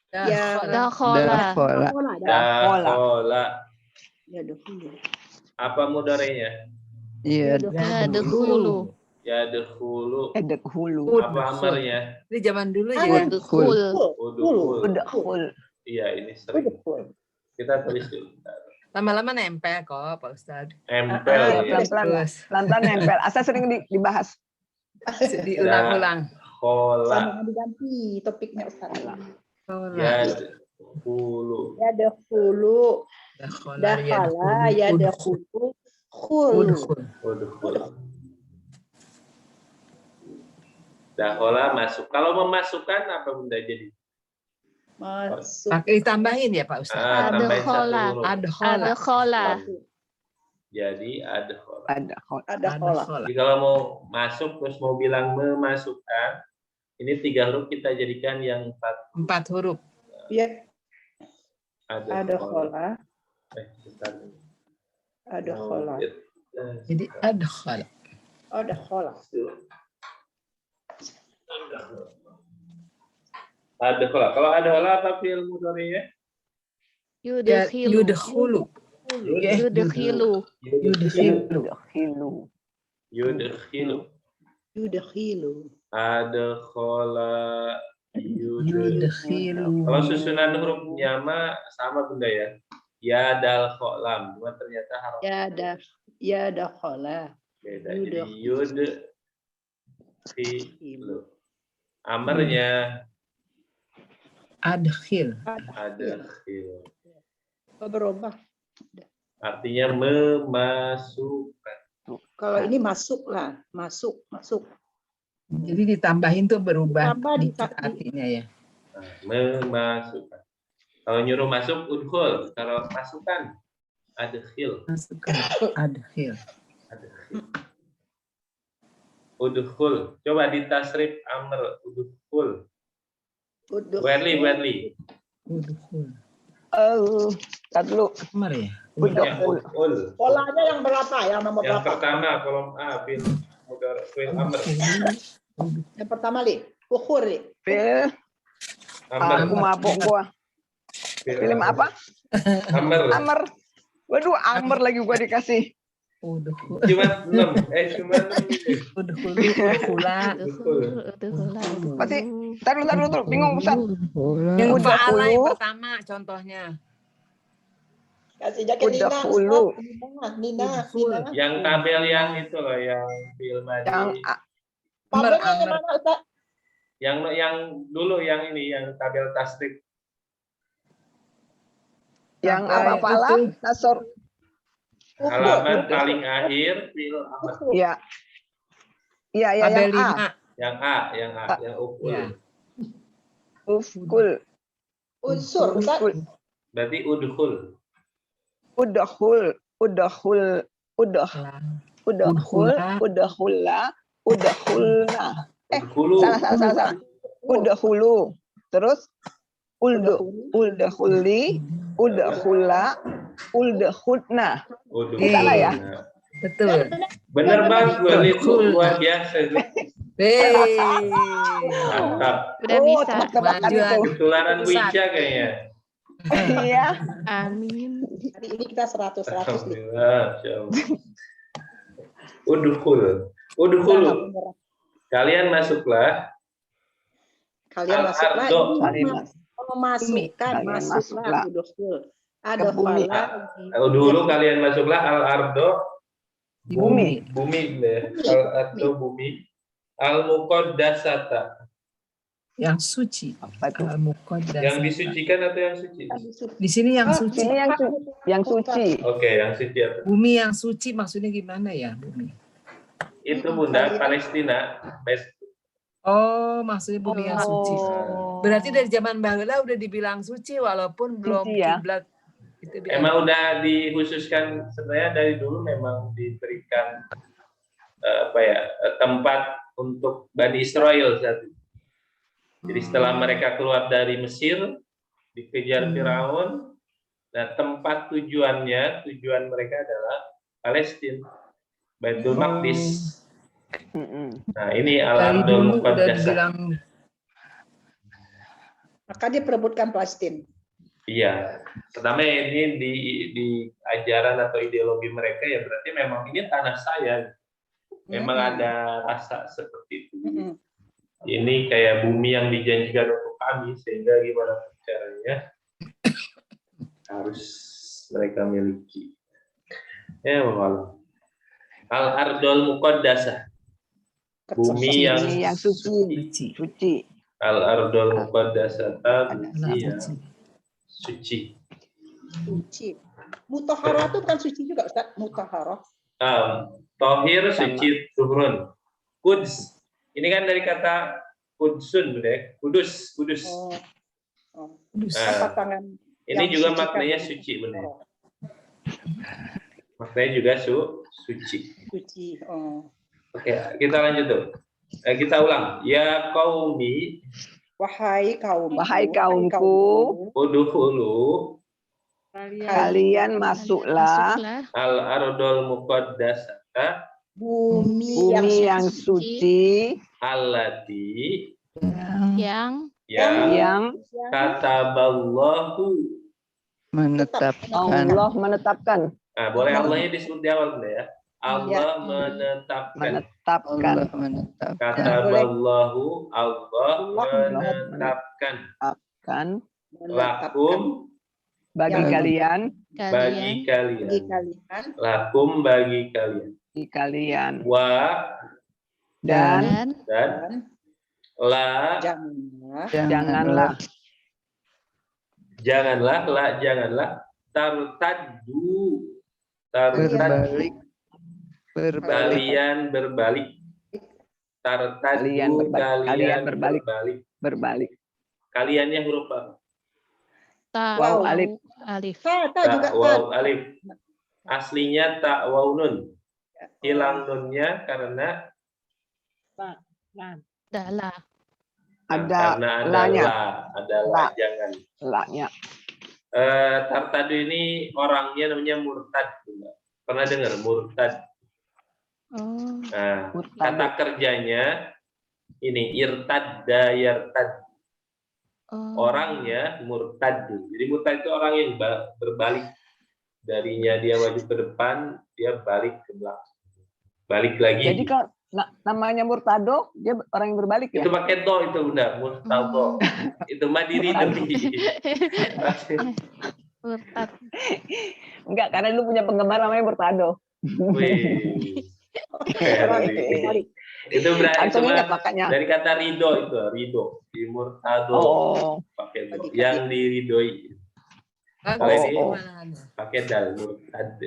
Ya. Dakhola. Dakhola. Ya dahulu. Apa mudhari'nya? Yadkhulu. Yadkhulu. Edkhulu. Apa amarnya? Ini zaman dulu ya. Udkhul. Udkhul. Udkhul. Iya, ini sering. Kita tulis dulu. Lama-lama nempel kok Pak Ustadz. Empel ya. Pelan-pelan nempel. Asal sering dibahas. Diulang-ulang. Khola. Sama diganti topiknya Ustaz. Yadkhulu. Ya dahulu. Dakhala. Dakhala ya dahulu. Khul. Udkhul. Dakhola masuk. Kalau memasukkan apa Bunda jadi? Masuk. Pakai ditambahin ya Pak Ustadz. Tambahin satu Adkhola. huruf. Adkhola. Jadi adkhola. Ada khola. Jadi kalau mau masuk terus mau bilang memasukkan, ini 3 huruf kita jadikan yang 4 huruf. Ya, ada adkhola. khola. Ada khola. Jadi adkhala. Ada khola. Adkhola. Kalau adkhola apa fi'il mudhari'nya? Yudkhilu. Yudkhulu. Yudkhilu. Yudkhilu. Yudkhilu. Yudkhilu. Adkhola. Yudkhilu. Kalau susunan hurufnya mah sama Bunda ya. Ya dal kho lam. Cuma ternyata harus Ya dakhala. beda. Jadi yud khilu. Amarnya Adkhil. adkhil. Berubah. Artinya memasukkan. Kalau ini masuk lah, masuk. Jadi ditambahin tuh berubah Tambah dikit artinya ya. Nah, memasukkan. Kalau nyuruh masuk udkhul. Kalau masukkan adkhil. Masukkan. Adkhil. Adkhil. Udkhul. Coba ditasrif amr udkhul. Werli. Udkhul. Tar dulu. Amr ya. Udkhul. Polanya yang berapa? Yang nomor Yang berapa? pertama kolom A fil amr. Yang pertama li, ukhur li. Fil. Aku mabuk gua. Film apa? Amr. Amr. Waduh, Amr lagi gua dikasih. Udkhul. Cuma 6. Cuma 6. Udkhula. Udkhula. Pasti Taruh, bingung Ustaz. Yang Udah fa'ala yang hulu. pertama contohnya. Kasih jaket Udah Nina, hulu. Ustaz. Nina. Yang tabel yang itu loh, yang film Yang Tabelnya yang Amr. mana Ustaz? yang dulu yang ini, yang tabel tasrik. yang Apa apa falah itu? nasor. Halaman paling akhir film Ahmad. Iya. Iya, Tabel yang A. 5. Yang ukul. Ya. Ufkul. Unsur Ustaz. Ufkul. Berarti udhul. Udahul. Udahulna. Udhulu. Salah. Udahulu. Terus uldahuli, udahula, uldahutna. Salah ya? Betul. Bener Bang, gue itu luar biasa. Mantap. Udah bisa. Tebak-tebakan Maju itu. Ketularan Wija kayaknya. Iya. Amin. Hari ini kita 100 nih. Alhamdulillah. Udhulu. Kalian masuklah. Kalian masuklah. Al-ardo. Memasukkan, Kalian masuklah. Ada Ke bumi. fala. Dulu kalian masuklah al-ardo. Bumi. Bumi. Al-ardo bumi. Al-muqaddasata. Yang suci. Apa itu? Al-Muqaddasah. Yang disucikan atau yang suci? Di sini yang suci. Ini yang suci. Oke, yang suci apa? Bumi yang suci maksudnya gimana ya, Bumi? Itu Bunda, Palestina. Oh, maksudnya bumi yang suci. Berarti dari zaman bahula udah dibilang suci walaupun belum Suci ya? kiblat. Itu Emang udah dikhususkan, sebenarnya dari dulu memang diberikan tempat untuk Bani Israel saat itu. Jadi setelah mereka keluar dari Mesir, dikejar Firaun, nah tempat tujuan mereka adalah Palestina, Baitul Maqdis. Nah ini dari Al-Ardul dulu udah Muqaddasah. dibilang Maka dia perebutkan Palestina. Iya, pertama ini di ajaran atau ideologi mereka ya berarti memang ini tanah saya. Memang ada rasa seperti itu. Ini kayak bumi yang dijanjikan untuk kami, sehingga gimana caranya harus mereka miliki. Ya, Allah. Al-Ardul Muqaddasah. Bumi yang suci. Al-Ardul Muqaddasah, bumi yang suci. Mutahharah itu bukan suci juga, Ustaz? Mutahharah. Tohir, suci, tuhurun. Quds. Ini kan dari kata kudsun, kudus. Apa tangan Ini juga maknanya suci, benar. Maknanya juga suci. Oke, kita lanjut tuh. Kita ulang. Ya qaumi. Wahai kaumku. Udkhulu. Kalian masuklah Al-Ardul Muqaddasah. Bumi yang suci. Allati. Yang Kataballahu. Allah menetapkan. Nah, boleh Allahnya disebut di awal ya. Allah menetapkan. Kataballahu, Allah menetapkan. Lakum, bagi kalian. Lakum, bagi kalian. Wa, Dan la, janganlah tartaddu kalian berbalik. Tartaddu kalian berbalik. Kaliannya huruf apa? Waw alif. Waw alif. Aslinya ta waw nun. Hilang nunnya karena ada la, jangan. La-nya. Tartadu ini orangnya namanya murtad. Pernah dengar murtad? Nah, kata kerjanya ini irtadda yartad. Orangnya murtad. Jadi murtad itu orang yang berbalik. Darinya dia maju ke depan, dia balik ke belakang. Balik lagi. namanya murtado, dia orang yang berbalik ya? Itu pakai do itu Bunda, murtado. Itu mah diridoi. Murtad. Enggak, karena lu punya penggemar namanya murtado. Wih. Balik. Itu berarti Langsung cuma ingat makanya. dari kata ridho itu, ridho. Di murtado Oh, pakai do. Yang diridoi. Kalau Bagus ini mana? pakai dal, murtad.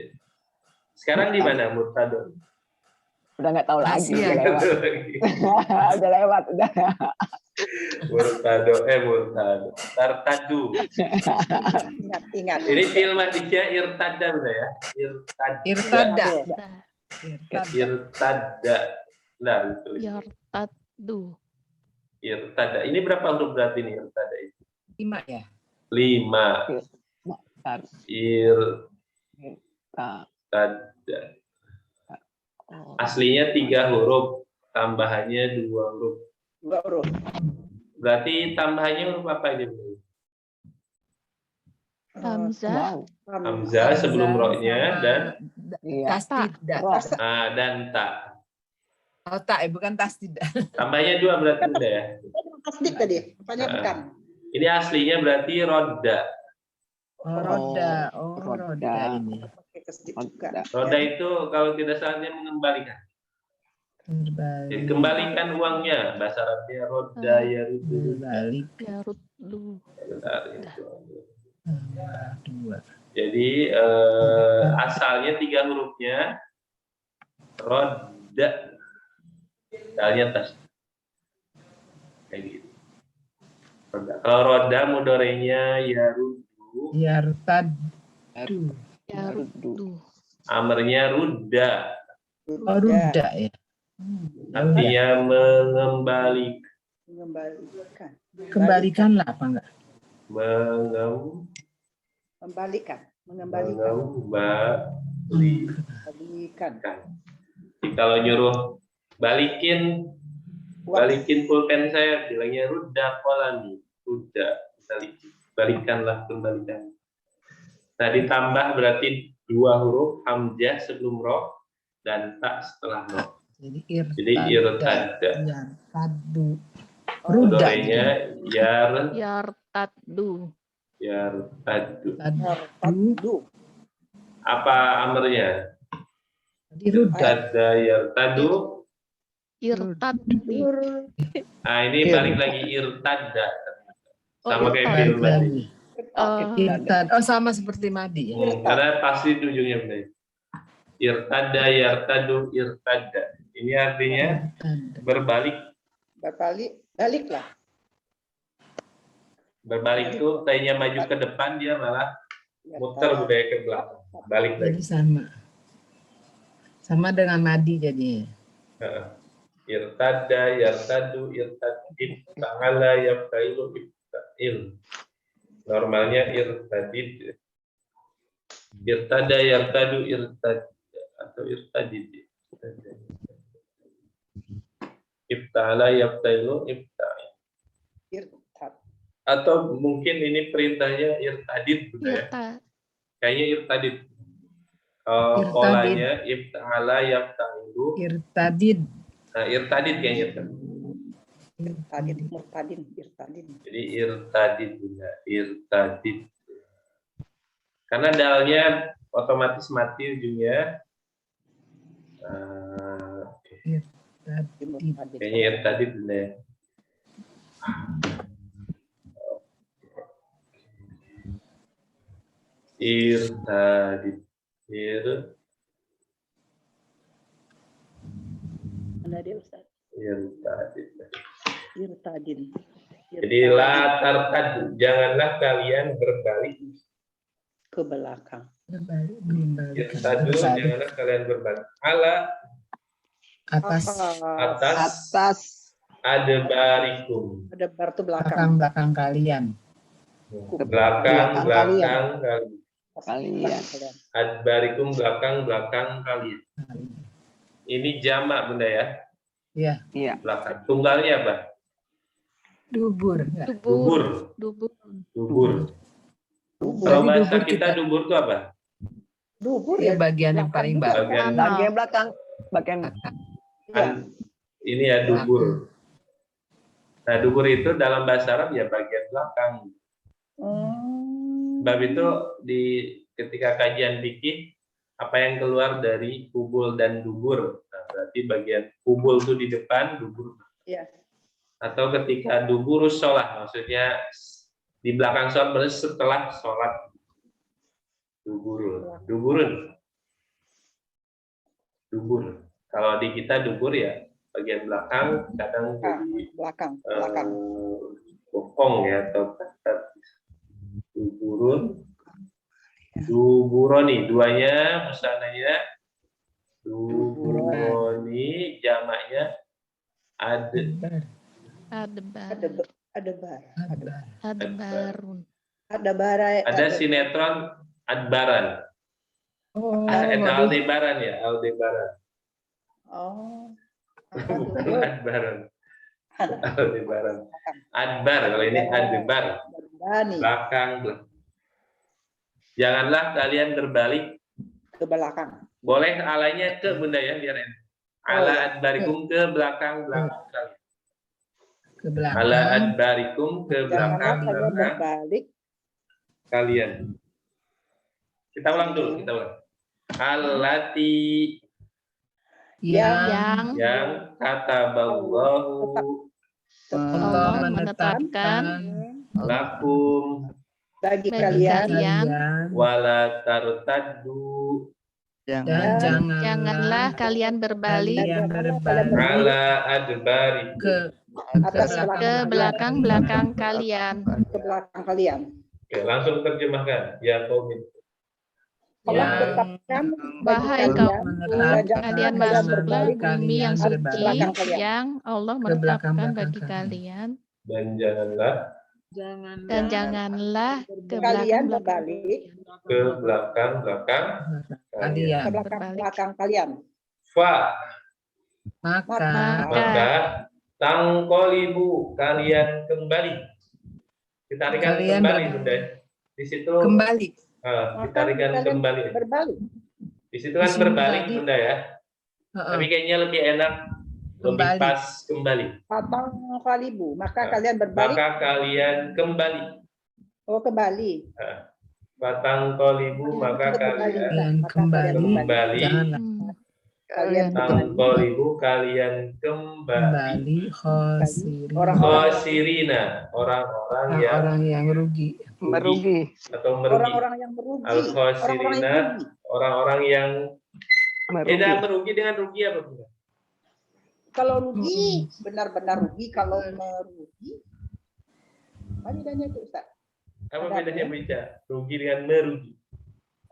Sekarang di mana murtado? udah nggak tahu lagi, Asia. udah lewat. Udah lewat, udah. Murtado, tartadu. Ingat. Ini film Aditya Irtada Bunda ya. Irtada. Irtada. Nah, itu. Yartadu. Irtada. Ini berapa huruf berarti nih Irtada itu? 5 ya. 5. Irtada. Aslinya 3 huruf, tambahannya 2 huruf. 2 huruf. Berarti tambahannya huruf apa ini? Bu? Hamzah. Hamzah sebelum ro-nya dan Iya. Tasdida. dan ta. Oh, tak, bukan tasdida. Tambahnya 2 berarti Bunda ya. Tasdik tadi, apanya bukan? Ini aslinya berarti roda. Oh, roda. Oh, Roda. roda ini. Pakai tasdik juga. Roda itu kalau tidak salahnya mengembalikan. Jadi kembalikan uangnya. Bahasa Arabnya roda ya rudu. Balik. Yaruddu. Jadi asalnya 3 hurufnya roda. Dalnya tas. Kayak gitu. Roda. Kalau roda mudorenya ya rudu. Yartadu. Yaruddu. Amarnya ruda. Oh, ruda ya. Artinya mengembalikan. Mengembalikan. Kembalikanlah apa enggak? Mengembalikan. Mengembalikan. Jadi kalau nyuruh balikin pulpen saya, bilangnya ruda kolani. Ruda. Balikanlah, kembalikan. Nah, ditambah berarti 2 huruf hamzah sebelum ro dan tak setelah ro. Jadi irtada. Yartadu. Ruda. Ruda. Yartaddu. Yartadu. Tadu. Apa amarnya? Jadi ruda. Irtada yartadu. Irtaddi. Nah, ini balik lagi irtada. Sama kayak Balik film tadi. lagi. Oh, sama seperti Madi ya. Karena pasti itu ujungnya benar. Irtada yartadu irtada. Ini artinya berbalik. Baliklah. Berbalik itu tadinya maju ke depan, dia malah muter budaya ke belakang. Balik Jadi lagi. sama dengan Madi jadi. Irtada yartadu irtadid ta'ala yaftailu ifta'il. Normalnya irtadid. Irtada yartadu irtad atau irtadid. Ifta'ala yaftailu ifta'il. Irtad. Atau mungkin ini perintahnya irtadid Bunda ya. Irtad. Kayaknya irtadid. Irtadid. Polanya ifta'ala yaftailu. Irtadid. Nah, irtadid kayaknya. Murtadin. Jadi irtadid Bunda, irtadid. Karena dalnya otomatis mati ujungnya. Kayaknya irtadid Bunda ya. Irtadid. Mana dia Ustaz? Irtadid. Irtadin. Jadi la tartad, janganlah kalian berbalik. Ke belakang. Berbalik, belum balik. Irtadu, janganlah kalian berbalik. Ala Atas. atas adbarikum. Ada bar tuh belakang. Belakang kalian. Belakang kalian. Kalian. Adbarikum belakang kalian. Ini jamak Bunda ya. Iya. Iya. Belakang. Tunggalnya apa? Dubur. Dubur. Dubur. Jadi Kalau bahasa dubur kita dubur itu apa? Dubur Ya ya. bagian yang paling bawah. Bagian Bagian belakang, bagian Ini ya dubur. Nah, dubur itu dalam bahasa Arab ya bagian belakang. Sebab itu ketika kajian fikih, apa yang keluar dari kubul dan dubur. Nah, berarti bagian kubul itu di depan, dubur. Iya. Atau ketika duburus sholat, maksudnya di belakang sholat berarti setelah sholat. Dubur. Kalau di kita dubur ya bagian belakang, kadang di belakang. bokong ya atau duburoni, duanya musananya duburoni, jamaknya Adbarun. ada sinetron Adbaran. Aldebaran ya, Aldebaran. Adbaran. Adbar, kalau ini Adbar. Belakang. Janganlah kalian berbalik ke belakang. Boleh alanya ke Bunda ya, biar enak. Ala adbarikum ke belakang kalian. Ke belakang. Ala adbarikum ke belakang berbalik kalian. Kita ulang dulu, Allati yang kataballahu Allah menetapkan lakum bagi kalian wala tartaddu dan janganlah kalian berbalik ala adbari ke belakang kalian. Oke, langsung terjemahkan ya kaumin. Wahai kaum, kalian masuklah bumi yang suci yang Allah menetapkan bagi kalian, dan janganlah ke kalian berbalik ke belakang kalian. Maka tangkolibu kalian kembali. Ditarikan kembali Bunda. Di situ kembali. Ditarikan kembali. Berbalik. Di situ kan berbalik Bunda ya. Tapi kayaknya lebih enak lebih pas kembali. Tangkolibu, maka kalian berbalik. Maka kalian kembali. Oh, kembali. Tangkolibu maka kalian kembali. Tangkolibu kalian kembali. Khosirina orang yang merugi. Atau merugi. Orang-orang yang merugi. Al-khosirina orang-orang yang beda merugi dengan rugi apa Bunda? Kalau rugi benar-benar rugi, kalau merugi apa bedanya itu Ustaz? Apa bedanya Bunda? Rugi dengan merugi.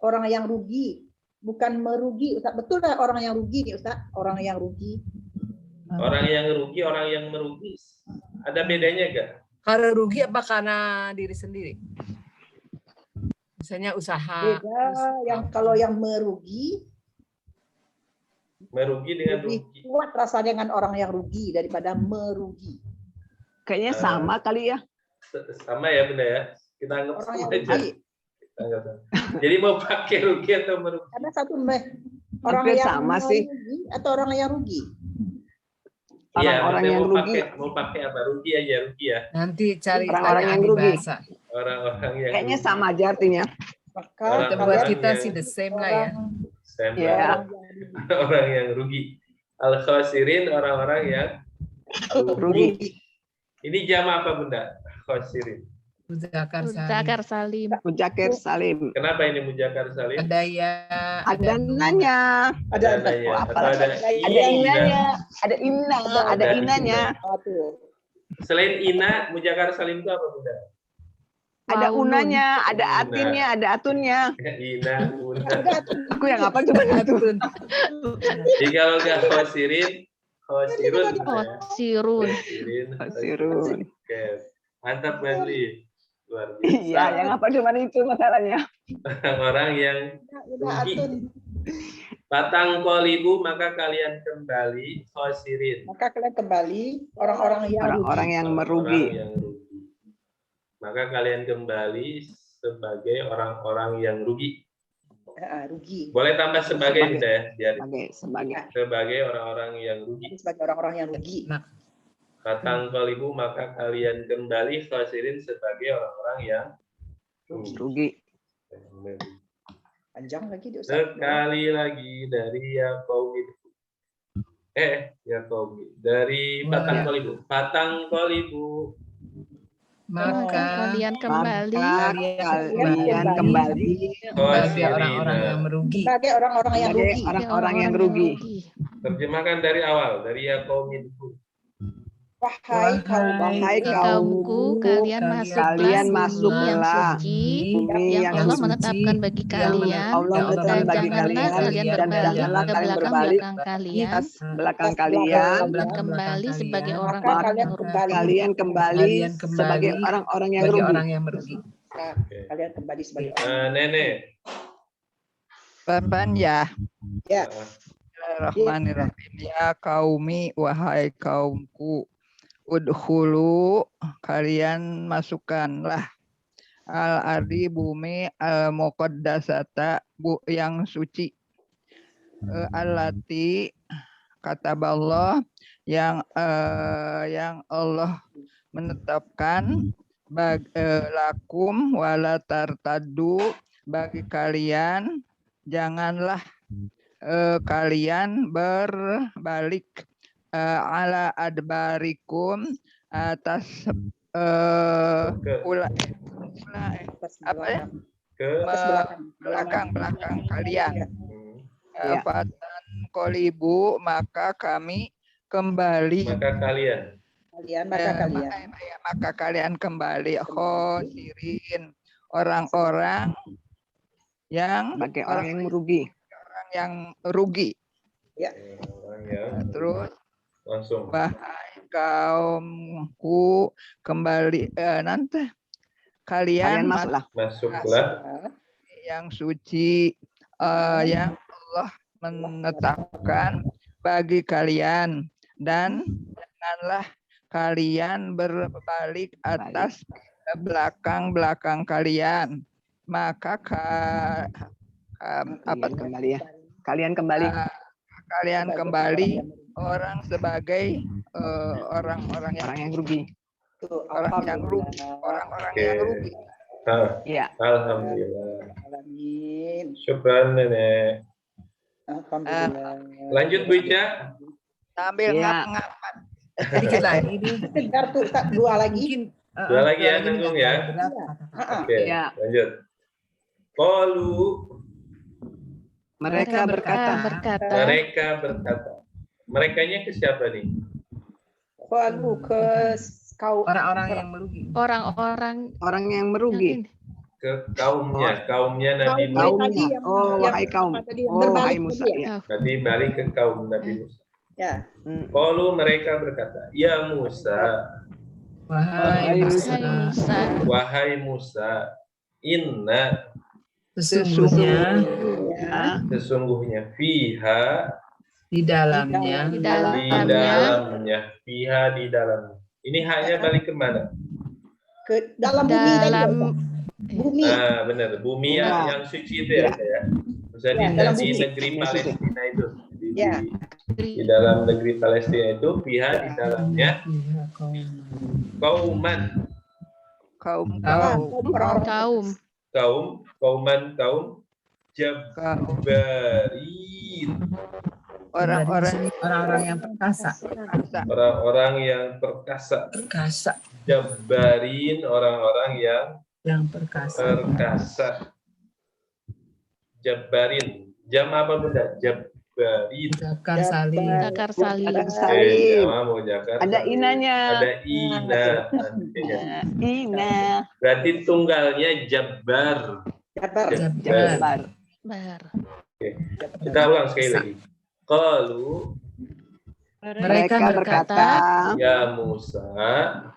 Orang yang rugi bukan merugi Ustaz. Betul nggak orang yang rugi nih Ustaz? Orang yang rugi. Orang yang rugi, orang yang merugi. Ada bedanya enggak? Karena rugi apa karena diri sendiri? Misalnya usaha. Beda yang kalau yang merugi dengan lebih rugi. kuat rasa dengan orang yang rugi daripada merugi. Kayaknya sama kali ya. Sama ya Bunda ya. Kita anggap Orang yang sama aja. rugi. Jadi mau pakai rugi atau merugi? Karena satu orang Hampir yang sama sih. merugi atau orang yang rugi. Iya, Orang yang rugi. Mau pakai apa? Rugi aja, rugi ya. Nanti cari Orang yang rugi. bahasa. Orang-orang yang Kayaknya rugi. sama aja artinya. Maka Orang- Buat orang kita yang- sih the same lah ya. Sampel. Ya. Orang yang rugi. Al-khosirin orang-orang yang Rugi. Ini jama apa Bunda? Khosirin. Zakar Salim. Mujakir Salim. Kenapa ini mujakar salim? Ada ya. Ada nanya. Ada Oh, nanya. apa Atau ada Ada inanya. Ada Ada inanya. Selain ina, mujakar salim itu apa Bunda? Ada Maulun. unanya, ada atinnya, ada atunnya. Ina, una. Aku yang apa coba itu? Jadi kalau nggak khosirin, khosirun. Sirun. Khosirun. Oke. Mantap Badri. Luar biasa. Iya, yang apa cuma itu masalahnya. Orang yang rugi. Batang kolibu maka kalian kembali khosirin. Maka kalian kembali orang-orang yang rugi. Orang-orang yang merugi. Orang yang rugi. Maka kalian kembali sebagai orang-orang yang rugi. rugi. Boleh tambah sebagai Bunda ya, biar sebagai orang-orang yang rugi. Sebagai orang-orang yang rugi. Fatang kalibu, maka kalian kembali khasirin sebagai orang-orang yang rugi. Panjang lagi di Ustaz. Sekali lagi dari ya kaum ya kaum dari Fatang kalibu. Maka kalian kembali sebagai orang-orang yang merugi. Sebagai orang-orang yang rugi. Orang-orang yang rugi. Terjemahkan dari awal, dari ya kaum itu. Wahai kaumku, kalian masuklah bumi yang Allah menetapkan bagi kalian, dan janganlah kalian berbalik ke belakang kalian, kembali sebagai orang-orang yang rugi. Kalian kembali sebagai orang-orang yang rugi. Kalian kembali sebagai Nenek. Pelan ya. Ya. Bismillahirrahmanirrahim. Ya kaumi, wahai kaumku, udhulu, kalian masukkanlah al-ardi, bumi, al-muqaddasata, yang suci, allati, kataballah, yang Allah menetapkan, lakum wala tartaddu, bagi kalian janganlah kalian berbalik ala adbarikum, atas belakang kalian. Fatan kolibu, maka kami kembali. Maka kalian kembali khosirin, orang-orang yang sebagai orang yang merugi. Ya. Terus langsung. Wahai kaumku, kembali nanti kalian masuklah yang suci, yang Allah menetapkan bagi kalian, dan janganlah kalian berbalik atas belakang kalian. Maka kalian kembali orang sebagai orang-orang yang rugi. Orang-orang yang rugi. Ya. Alhamdulillah. Syukran Nenek. Lanjut Bu Ica. Sambil ngap-ngapan. Sedikit lagi nih. Sebentar tuh, dua lagi. Dua lagi ya, nanggung ya. Oke, lanjut. Qalu, mereka berkata. Merekanya ke siapa nih? Qalu, ke orang-orang yang merugi. Orang yang merugi. Ke kaumnya Nabi Musa. Wahai kaum. Wahai Musa. Tadi balik ke kaum Nabi Musa. Ya. Qalu, mereka berkata, ya Musa. Wahai Musa. Inna, sesungguhnya fiha, di dalamnya fiha, di dalamnya. Ini hanya balik ke mana? Ke dalam bumi. Ah, benar, bumi yang suci itu ya. Misalnya di negeri Palestina itu. Di dalam negeri Palestina itu fiha, di dalamnya kaum jabbarin, orang-orang yang perkasa. Jabbarin, orang-orang yang perkasa. Jabbarin, jam apa Bunda? Jabbarin. Zakar salim. Ada inanya. Ada ina. Berarti tunggalnya Jabbar. Oke. Kita ulang sekali lagi. Qalu, mereka berkata, ya Musa,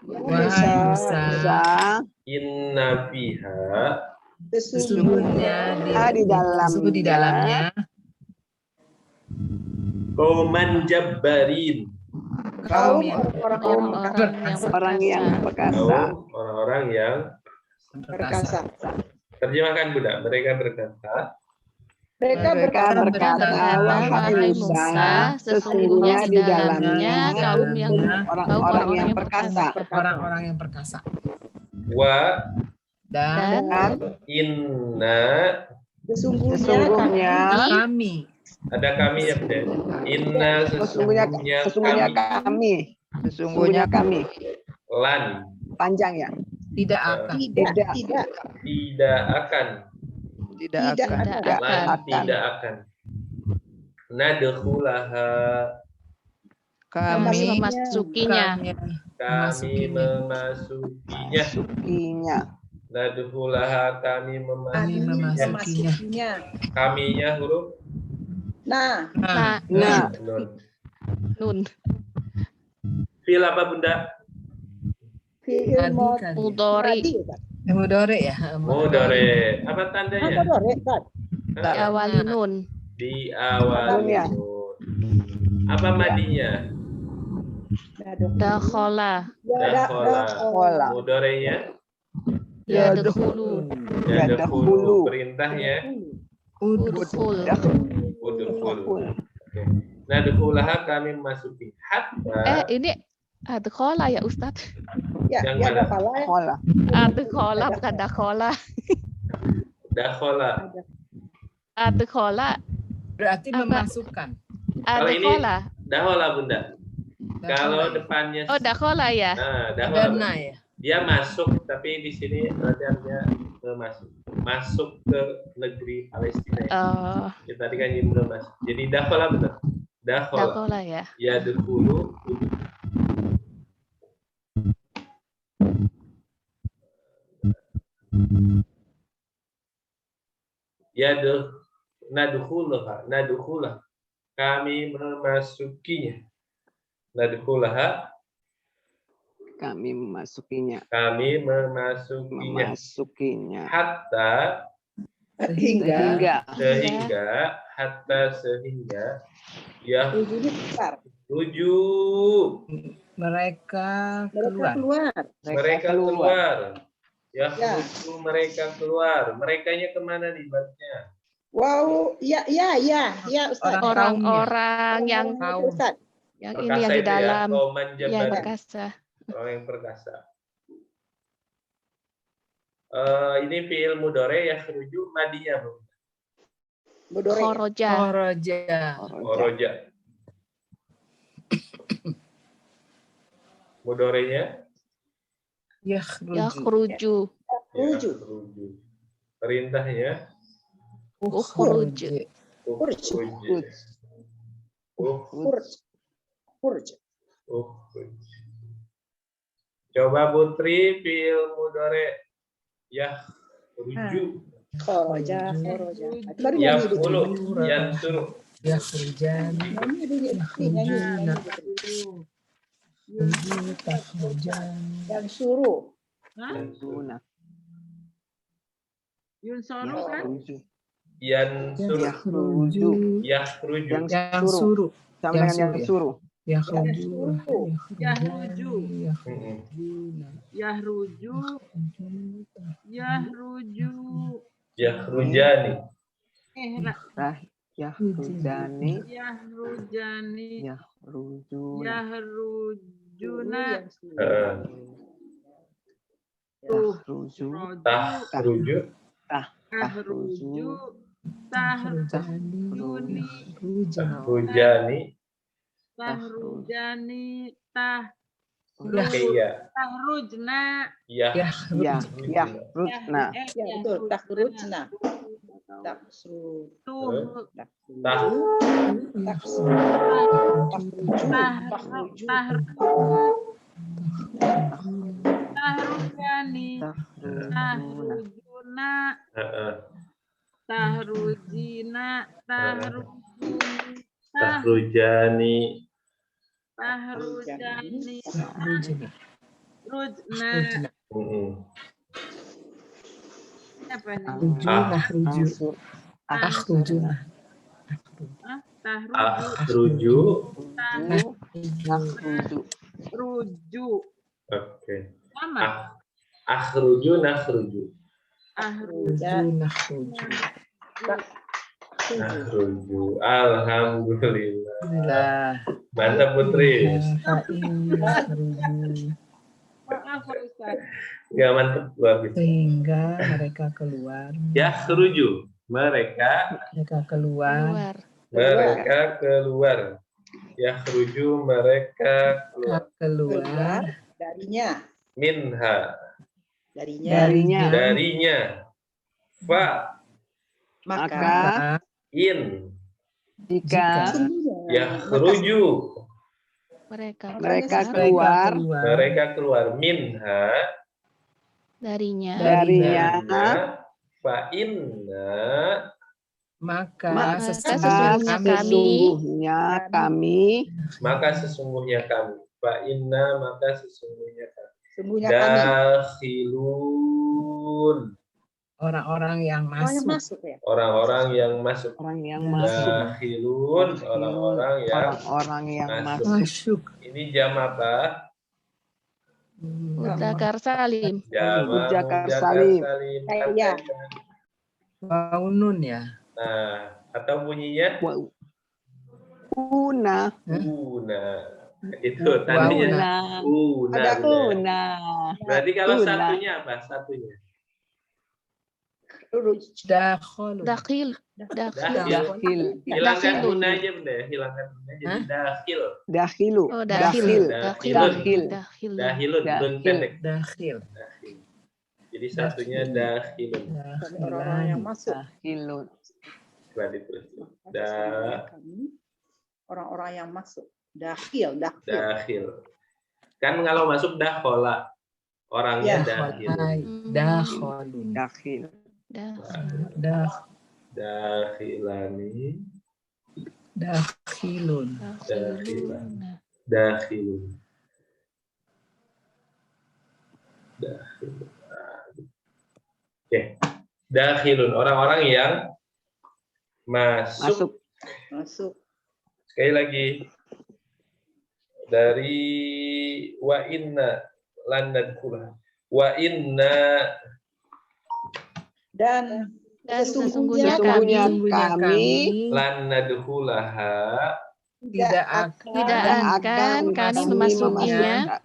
wahai Musa, inna fiha, sesungguhnya di dalamnya qauman jabbarin, orang yang perkasa. Terjemahkan Bunda. Mereka berkata, Mereka berkata, wahai Musa, sesungguhnya di dalamnya kaum yang orang-orang yang perkasa. Orang-orang yang perkasa. Wa Dan inna Sesungguhnya kami. ada kami ya Bunda. Inna sesungguhnya kami. Sesungguhnya kami. Lan Panjang ya. Tidak akan. tidak akan. Lan tidak akan. Nadkhulaha Kami memasukinya. kami memasukinya. Nadkhulaha kami memasukinya. Kaminya huruf Nah, Nun. Fil apa Bunda? fi'il Mudhari. Mudhari ya. Mudhari. Apa tandanya? Diawali nun. Diawali nun. Apa madinya? Dakhala. Dakhala. Mudharinya? Yadkhulu. Yadkhulu. Perintahnya? Udkhul. Udkhul. Nadkhulaha kami memasuki. Hatta. Ini adkhala ya Ustadz. Yang mana? Adkhala bukan dakhala. Dakhala. Adkhala. Berarti memasukkan. Adkhala. Dakhala Bunda. Kalau depannya dakhala ya. Nah, dakhala. Ya. Dia masuk, tapi di sini artinya masuk. Masuk ke negeri Palestina. Ya, tadi kan ini belum masuk. Jadi dakhala benar. Dakhala ya. Ya dulu. Ya nadkhulaha. Kami memasukinya. Nadkhulaha. Kami memasukinya. Hatta sehingga ya rujuk mereka keluar. Ya, rujuk mereka keluar. Merekanya kemana nih baliknya? Wow, ya Ustaz. Orang-orang yang ini yang di dalam ya, perkasa. Orang yang perkasa. Ini fi'il mudhari ya rujuk madinya, Bu. Khoroja. Mudharinya Yakhruju. Perintahnya Ukhruj. Coba Putri fi'il mudhari yakhruju. Khoroja. Yansuru. Yunsoru kan? Yakhruju. Sama dengan yang suruh. Yakhrujani. Oke. Akhruju nakhruju. Nakhruju. Alhamdulillah. Alhamdulillah. Mantap Putri. Maaf Pak Ustaz. Nggak mantap luar biasa. Sehingga mereka keluar. Yakhruju. Mereka keluar. Yakhruju mereka keluar. Darinya. Minha. Darinya. Fa. Maka. In. Jika Yakhruju. Mereka keluar. Minha. Darinya. Fa inna. Maka sesungguhnya kami. Fa inna maka sesungguhnya kami. Sesungguhnya Dakhilun. Orang-orang yang masuk. Orang-orang yang masuk. Dakhilun. Orang-orang yang masuk. Ini jam apa? Mudzakkar salim. Mudzakkar salim. Ya. Waunun ya. Nah, atau bunyinya? Una. Itu tandanya. Ada una. Berarti kalau satunya apa? Satunya. Dakhil. Hilangkan una aja benda. Hilangkan una jadi dakhil. Dakhilu. Dahilun. Nun pendek. Dakhil. Jadi satunya dakhilun. Orang-orang yang masuk. Dakhilun. Berarti itu. Orang-orang yang masuk. Dakhil. Kan kalau masuk dakhola. Orangnya Dakhilun. Dakhilani. Dakhilun. Oke. Dakhilun. Orang-orang yang masuk. Sekali lagi. Dari wa inna lan nadkhula. Wa inna dan sesungguhnya kami lan nadkhulaha tidak akan kami memasukinya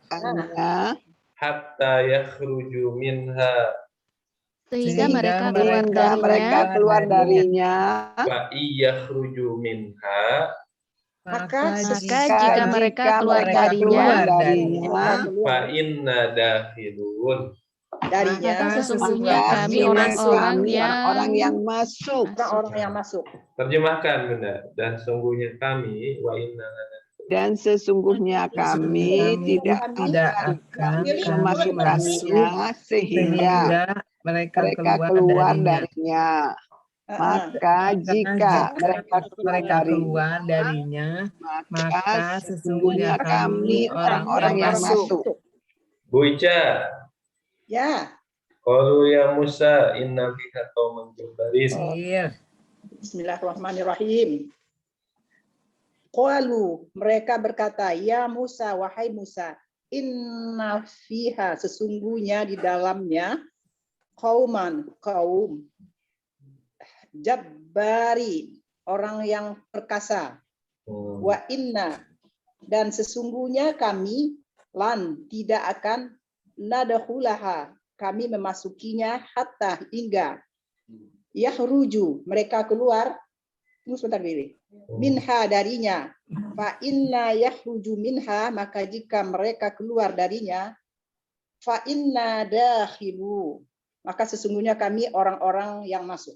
hatta yakhruju minha sehingga mereka keluar darinya. Wa iyakhruju minha maka jika mereka keluar darinya fa inna dakhilun. Darinya sesungguhnya kami orang-orang yang masuk. Terjemahkan Bunda. Dan sesungguhnya kami wa inna tidak akan memasukkannya sehingga mereka keluar darinya. Maka jika mereka keluar darinya, maka sesungguhnya kami orang-orang yang masuk. Bu Ica. Ya. Qalu ya Musa inna fika qauman jabbarin. Bismillahirrahmanirrahim. Qalu mereka berkata, ya Musa, wahai Musa, inna fiha sesungguhnya di dalamnya kaum jabbari orang yang perkasa. Wa inna dan sesungguhnya kami lan tidak akan nadkhulaha kami memasukinya hatta hingga yakhruju mereka keluar sebentar diri minha darinya fa inna yakhruju minha maka jika mereka keluar darinya fa inna dakhilu maka sesungguhnya kami orang-orang yang masuk.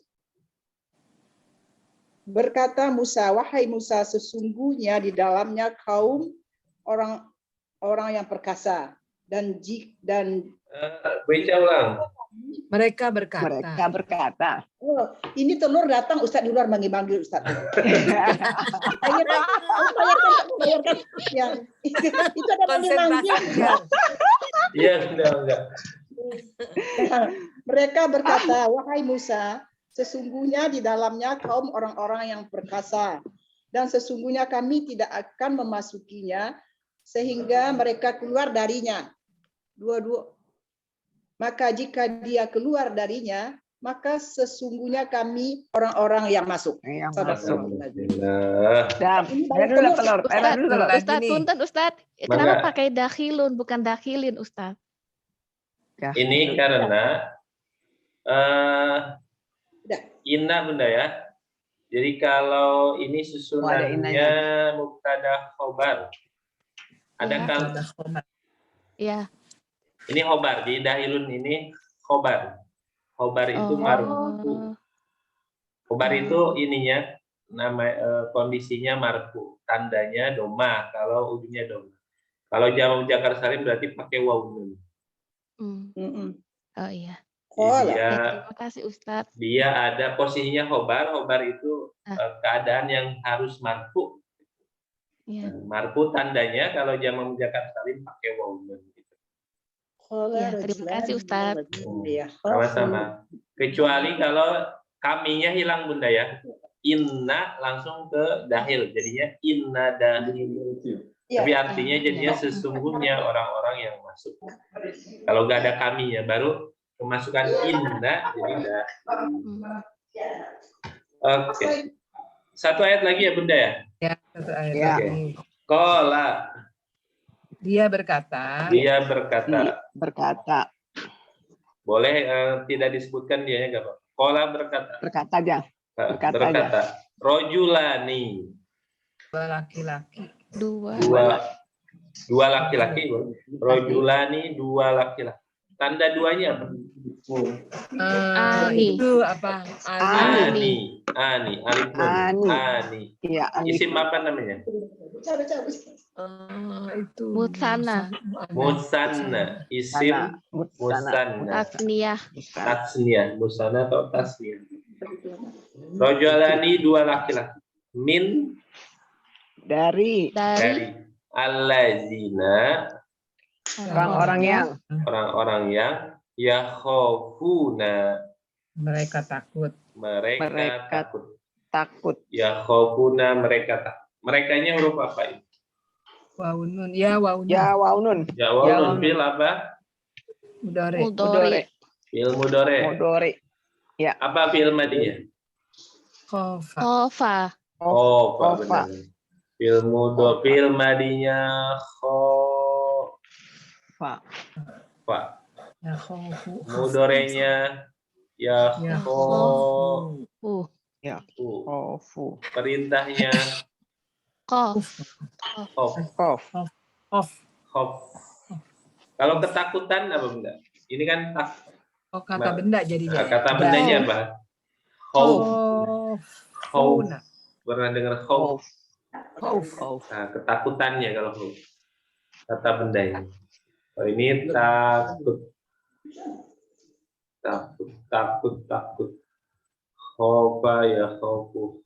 Berkata Musa, wahai Musa, sesungguhnya di dalamnya kaum orang yang perkasa dan baca ulang. Mereka berkata. Oh, ini telur datang Ustaz di luar manggil-manggil Ustaz. Yang itu ada manggil-manggil. Iya, enggak. Mereka berkata, wahai Musa, sesungguhnya di dalamnya kaum orang-orang yang perkasa dan sesungguhnya kami tidak akan memasukinya sehingga mereka keluar darinya. Maka jika dia keluar darinya, maka sesungguhnya kami orang-orang yang masuk. Yang Alhamdulillah. Dan dulu telur. Dulu telur. Ustadz, punten Ustadz. Kenapa pakai dakhilun bukan dakhilin Ustadz? Ini karena inna Bunda ya. Jadi kalau ini susunannya mubtada khobar. Ada kan? Iya. Ini khobar, di dahilun ini khobar. Khobar itu marfu. Khobar itu ininya nama kondisinya marfu, tandanya doma kalau ujungnya doma. Kalau jamak muzakkar salim berarti pakai waw nun. Oh iya. Dia, terima kasih Ustadz. Dia ada posisinya khobar. Khobar itu keadaan yang harus marfu. Ya. Marfu tandanya kalau jamak muzakkar salim pakai waw nun. Ya, terima kasih Ustadz. Sama-sama. Kecuali kalau kaminya hilang Bunda ya. Inna langsung ke dahil. Jadinya inna dahil. Tapi artinya jadinya sesungguhnya orang-orang yang masuk. Kalau nggak ada kaminya baru kemasukan inna jadi dahil. Oke. Satu ayat lagi ya Bunda ya? Ya, satu ayat lagi. Qala. Dia berkata. Boleh tidak disebutkan dianya nggak Pak? Qala berkata. Berkata aja. Berkata. Rojulani. Dua laki-laki. Dua laki-laki. Rojulani dua laki-laki. Tanda duanya apa? Itu apa? Ani. Alif nun. Ani. Iya, Isim apa namanya? Itu Musanna. Isim musanna. Tasniyah. Musanna atau tasniyah. Rojulani dua laki-laki. Min dari allazina orang-orang yang yakhafuna mereka takut. Yakhafuna mereka takut. Merekanya huruf apa itu? Waunun. Fil apa? Mudore. Fil mudore. Ya. Apa fil madinya? Khofa. Benar. Fil madinya khofa. Mudorenya yakhofu. Perintahnya khof. Kalau ketakutan apa Bunda? Ini kan kata benda jadinya. Kata bendanya apa? Khauf. Pernah dengar khauf? Nah, ketakutannya kalau khauf. Kata bendanya. Oh, ini takut. Khaufa ya khaufu.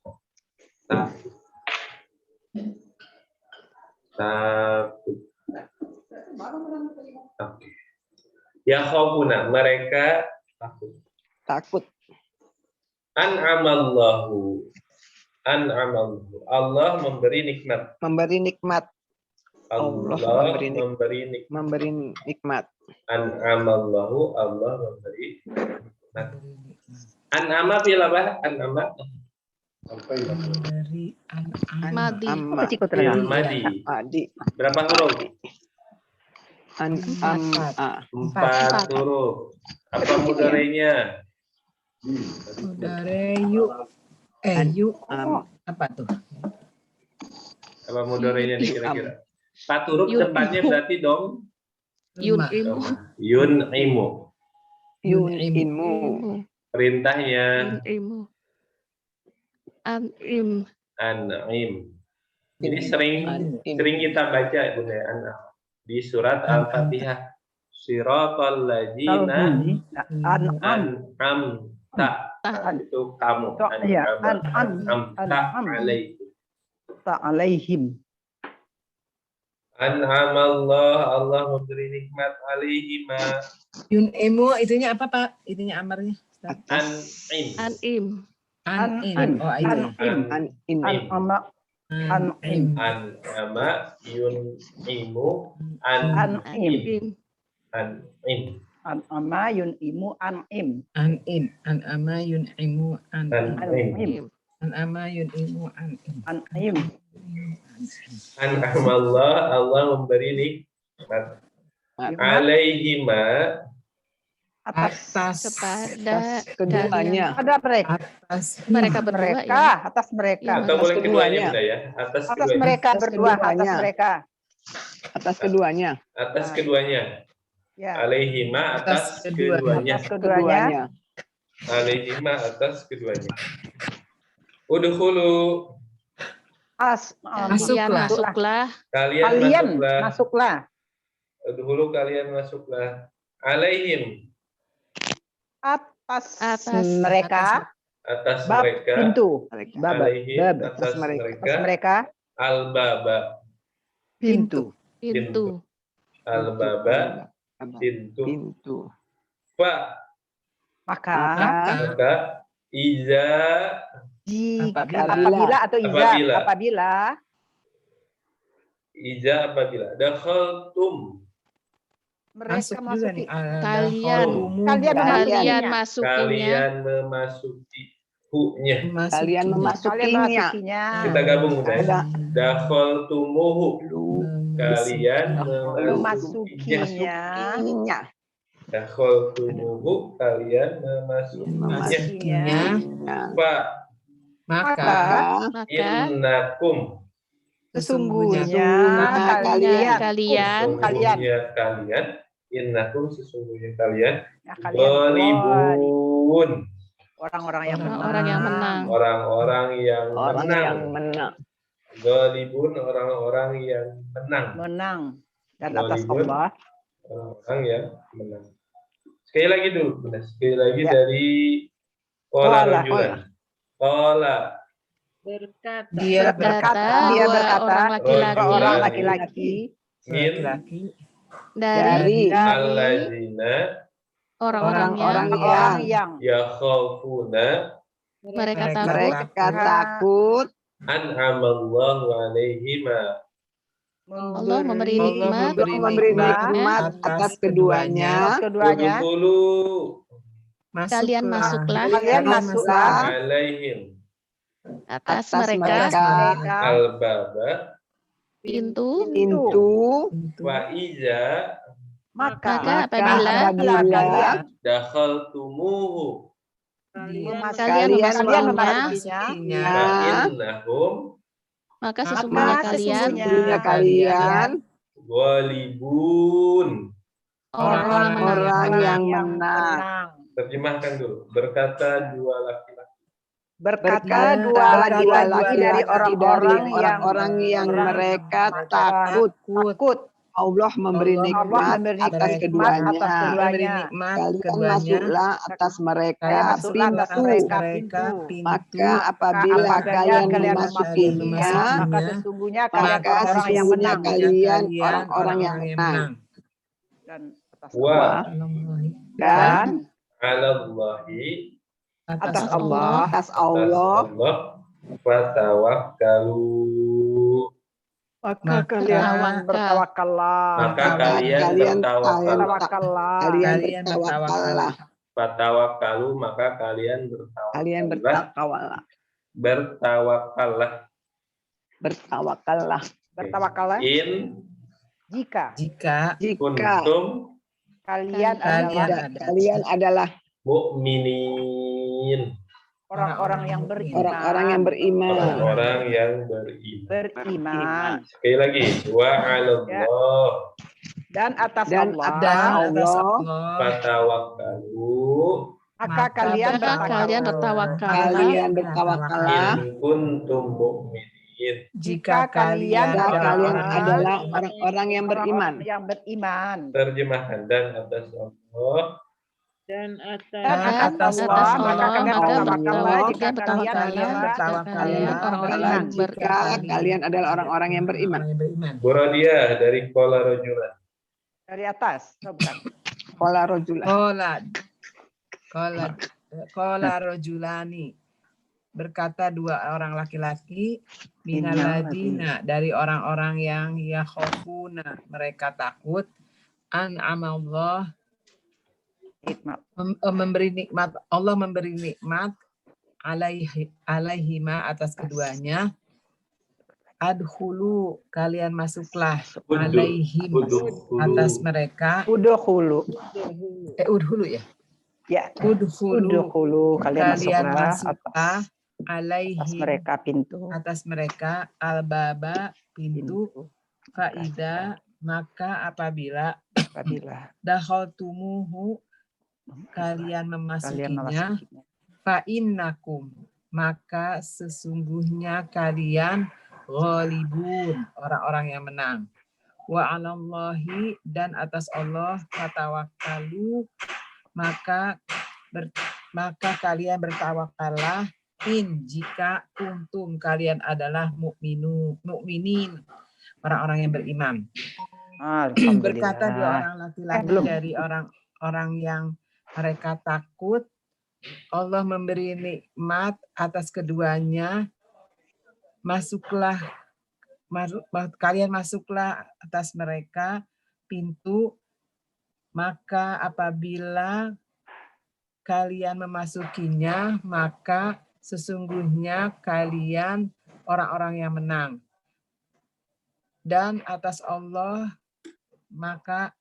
Takut. Oke. Ya khaufuna, mereka takut. An'amallahu. Allah memberi nikmat. Allah memberi nikmat. An'amallahu, Allah memberi nikmat. An'ama fil apa? An'ama. Madi. Berapa huruf? Empat huruf. Apa mudorenya? Apa tuh? Apa mudorenya nih kira-kira? 4 huruf depannya berarti dong? Yun'imu. Perintahnya An'im. Ini sering kita baca Bunda An'am di surat Al-Fatihah. Siratal ladzina an'amta. Itu kamu. An'amta alaihim. An'amallah, Allah memberi nikmat alaihim. Yun'imu itunya apa Pak? Itunya amarnya. An'im. Oh, itu. An'ama yun'imu an'im. An'ama yun'imu an'im. An'im. An'ama yun'imu an'im. An'im. An'ama yun'imu an'im. An'im. An'amallah, Allah memberi nikmat. Alaihima, Atas kepada keduanya. ada mereka. Atas mereka berdua ya. Atas mereka. atau boleh keduanya keduanya. Bunda ya? Atas Atas keduanya. mereka Atas berdua. Atas keduanya. mereka. Atas keduanya. Atas keduanya. Ya. Alaihima atas Atas keduanya. keduanya. Atas keduanya. Alaihima atas keduanya. Udkhulu, Kalian masuklah. kalian masuklah. masuklah. Udkhulu, kalian masuklah. Alaihim, Atas Atas. mereka. atas Bab mereka. pintu. Bab. Alaihim, Bab. atas Atas mereka. mereka. Atas mereka. Al-baba, Pintu. Pintu. al-baba, pintu. Pintu. Fa, Maka maka iza, jika Apabila. apabila atau Apabila. apabila iza apabila dakhaltum, mereka Masuk juga nih. masuki Kalian. kalian Kalian memasukinya. masukinya. kalian memasuki hu-nya. Kalian Kalian memasukinya. masukinya. Kita gabung Bunda ya. Ada. Dakhaltumuhu, kalian memasukinya. Memasukinya. Dakhaltumuhu, kalian memasukinya. Memasukinya. Fa Maka Maka innakum, Sesungguhnya kalian. sesungguhnya kalian, innakum sesungguhnya kalian, Ya, kalian ghalibun, orang-orang yang orang-orang yang menang. orang-orang yang Orang menang. yang menang. Ghalibun, orang-orang yang menang. menang dan atas Ghalibun, Allah. orang yang menang. Sekali lagi dulu, Bunda. Sekali lagi Ya. dari Qala. Qala rajulan. Qala Berkata. dia Berkata, dia dua berkata, orang laki-laki orang laki-laki min laki-laki dari alladzina orang-orang yang yakhafuna mereka takut Mereka takut an'amallahu alaihima. Allah memberi Allah nikmat memberi nikmat atas keduanya. keduanya Udkhulu Kalian masuklah. Kalian masuklah. alaihim atas Atas mereka mereka al-baba pintu. wa iza Maka maka apabila kalian dakhaltumuhu kalian memasukinya fa innahum maka sesungguhnya kalian Sesungguhnya kalian ghalibun. orang-orang yang menang. orang yang menang. Terjemahkan dulu. Berkata dua laki-laki. berkata Dua dua laki-laki laki-laki dari orang-orang yang mereka takut. Allah memberi nikmat atas keduanya. Kalian masuklah atas mereka pintu. Maka apabila kalian memasukinya, maka sesungguhnya maka sesungguhnya kalian orang-orang yang menang. dan atas Wa Dan alallahi atas Allah atas Allah fatawakkalu. maka kalian bertawakallah. Maka kalian bertawakallah. kalian bertawakallah. Fatawakkalu, maka kalian Kalian bertawakallah. bertawakallah. Bertawakallah. Bertawakallah In jika jika Jika kuntum kalian kalian adalah mu'minin. orang-orang yang beriman. orang-orang yang beriman. Orang-orang yang beriman. Sekali lagi. Wa 'alallah Dan atas Dan Allah. atas Allah fatawakkalu Maka kalian Kalian bertawakal. kalian bertawakallah. in kuntum mu'minin. jika kalian adalah orang-orang yang beriman. Yang beriman. Terjemahkan dan atas Allah Dan Dan atas atas Allah, maka Allah, kalian maka bertawakallah jika bertawakallah kalian adalah kalian orang-orang yang Jika kalian adalah orang-orang yang beriman. Buradiyah dari Qala rajulan. dari atas. Bukan. Qala rajulan. Qala rajulani berkata dua orang laki-laki minaladina dari orang-orang yang yakhafuna mereka takut an'amallah memberi nikmat, Allah memberi nikmat alaihima atas keduanya. Adkhulu, kalian masuklah, alaihim atas mereka. Udkhulu. Udkhulu ya. Ya. Udkhulu, kalian masuklah, alaihim atas mereka pintu. Atas mereka albaba, pintu. Faida, maka apabila dakhaltumuhu, kalian memasukinya. Fa'innakum, maka sesungguhnya kalian ghalibun, orang-orang yang menang. Wa 'alallahi, dan atas Allah fatawakkalu, maka kalian bertawakallah, in, jika kuntum, kalian adalah mukminin, orang-orang yang beriman. Berkata dua orang laki-laki dari orang-orang yang mereka takut, Allah memberi nikmat atas keduanya. Kalian masuklah atas mereka pintu, maka apabila kalian memasukinya, maka sesungguhnya kalian orang-orang yang menang. Dan atas Allah maka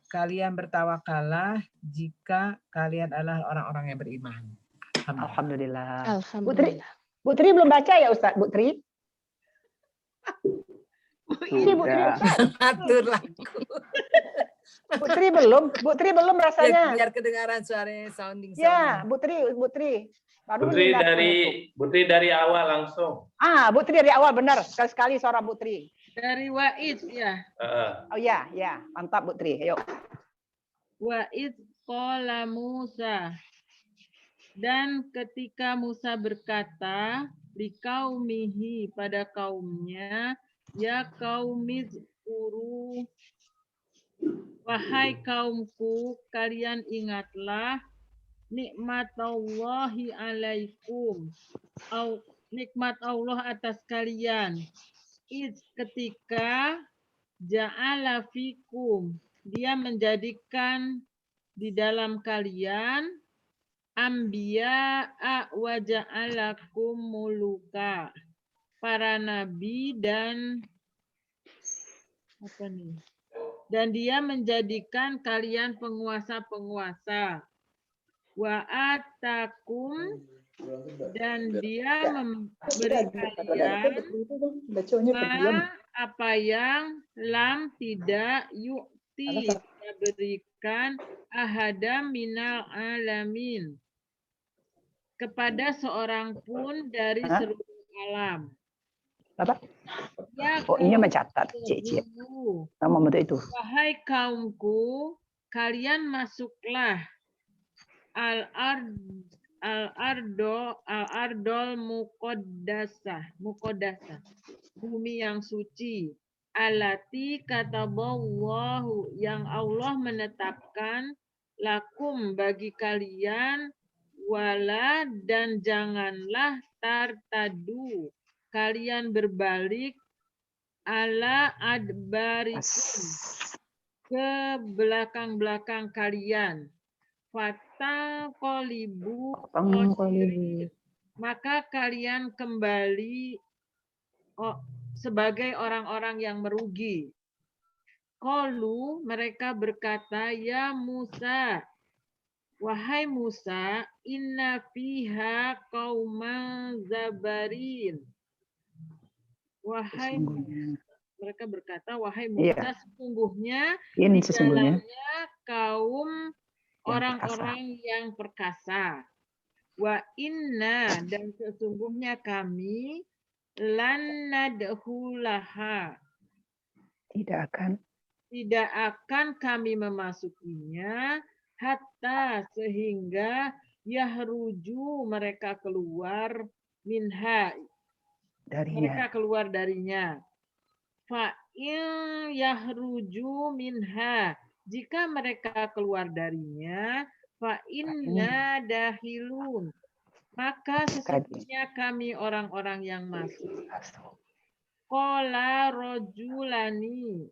kalian bertawakallah jika kalian adalah orang-orang yang beriman. Alhamdulillah. Bu Tri belum baca ya Ustaz? Bu Tri? Ini Bu Tri. Atur lagu. Bu Tri belum rasanya. Biar kedengaran suaranya sounding. Ya, Bu Tri. Bu Tri dari awal langsung. Bu Tri dari awal, benar. Sekali-sekali suara Bu Tri. Dari Wa'id ya. Oh ya, mantap Bu Tri. Ayo. Wa'id qala Musa. Dan ketika Musa berkata liqaumihi, pada kaumnya, ya qaumiz kuru, wahai kaumku, kalian ingatlah nikmatallahi alaikum, nikmat Allah atas kalian. Ketika ja'ala fikum, dia menjadikan di dalam kalian anbiya'a wa ja'alakum muluka, para nabi dan dia menjadikan kalian penguasa-penguasa. Wa atakum, dan dia memberi kalian apa yang lam tidak yukti, berikan ahadam minal alamin, kepada seorang pun dari seluruh alam. Ya, ini mencatat, Cik. Nama itu. Wahai kaumku, kalian masuklah al-ardol muqaddasah, bumi yang suci, alati kataballahu, yang Allah menetapkan, lakum, bagi kalian, wala, dan janganlah tartadu, kalian berbalik, ala adbarikum, ke belakang-belakang kalian. Fataqalibu, maka kalian kembali sebagai orang-orang yang merugi. Qalu, mereka berkata, ya Musa, wahai Musa, inna fiha qauman zabarin. Wahai Musa, mereka berkata, wahai Musa, sesungguhnya di dalamnya kaum orang-orang yang perkasa. Wa inna, dan sesungguhnya kami, lan nadkhulaha, tidak akan kami memasukinya, hatta, sehingga yahruju, mereka keluar, minha, mereka keluar darinya. Fa in yahruju minha, jika mereka keluar darinya, fa inna dahilun, maka sesungguhnya kami orang-orang yang masuk. Qala rajulani,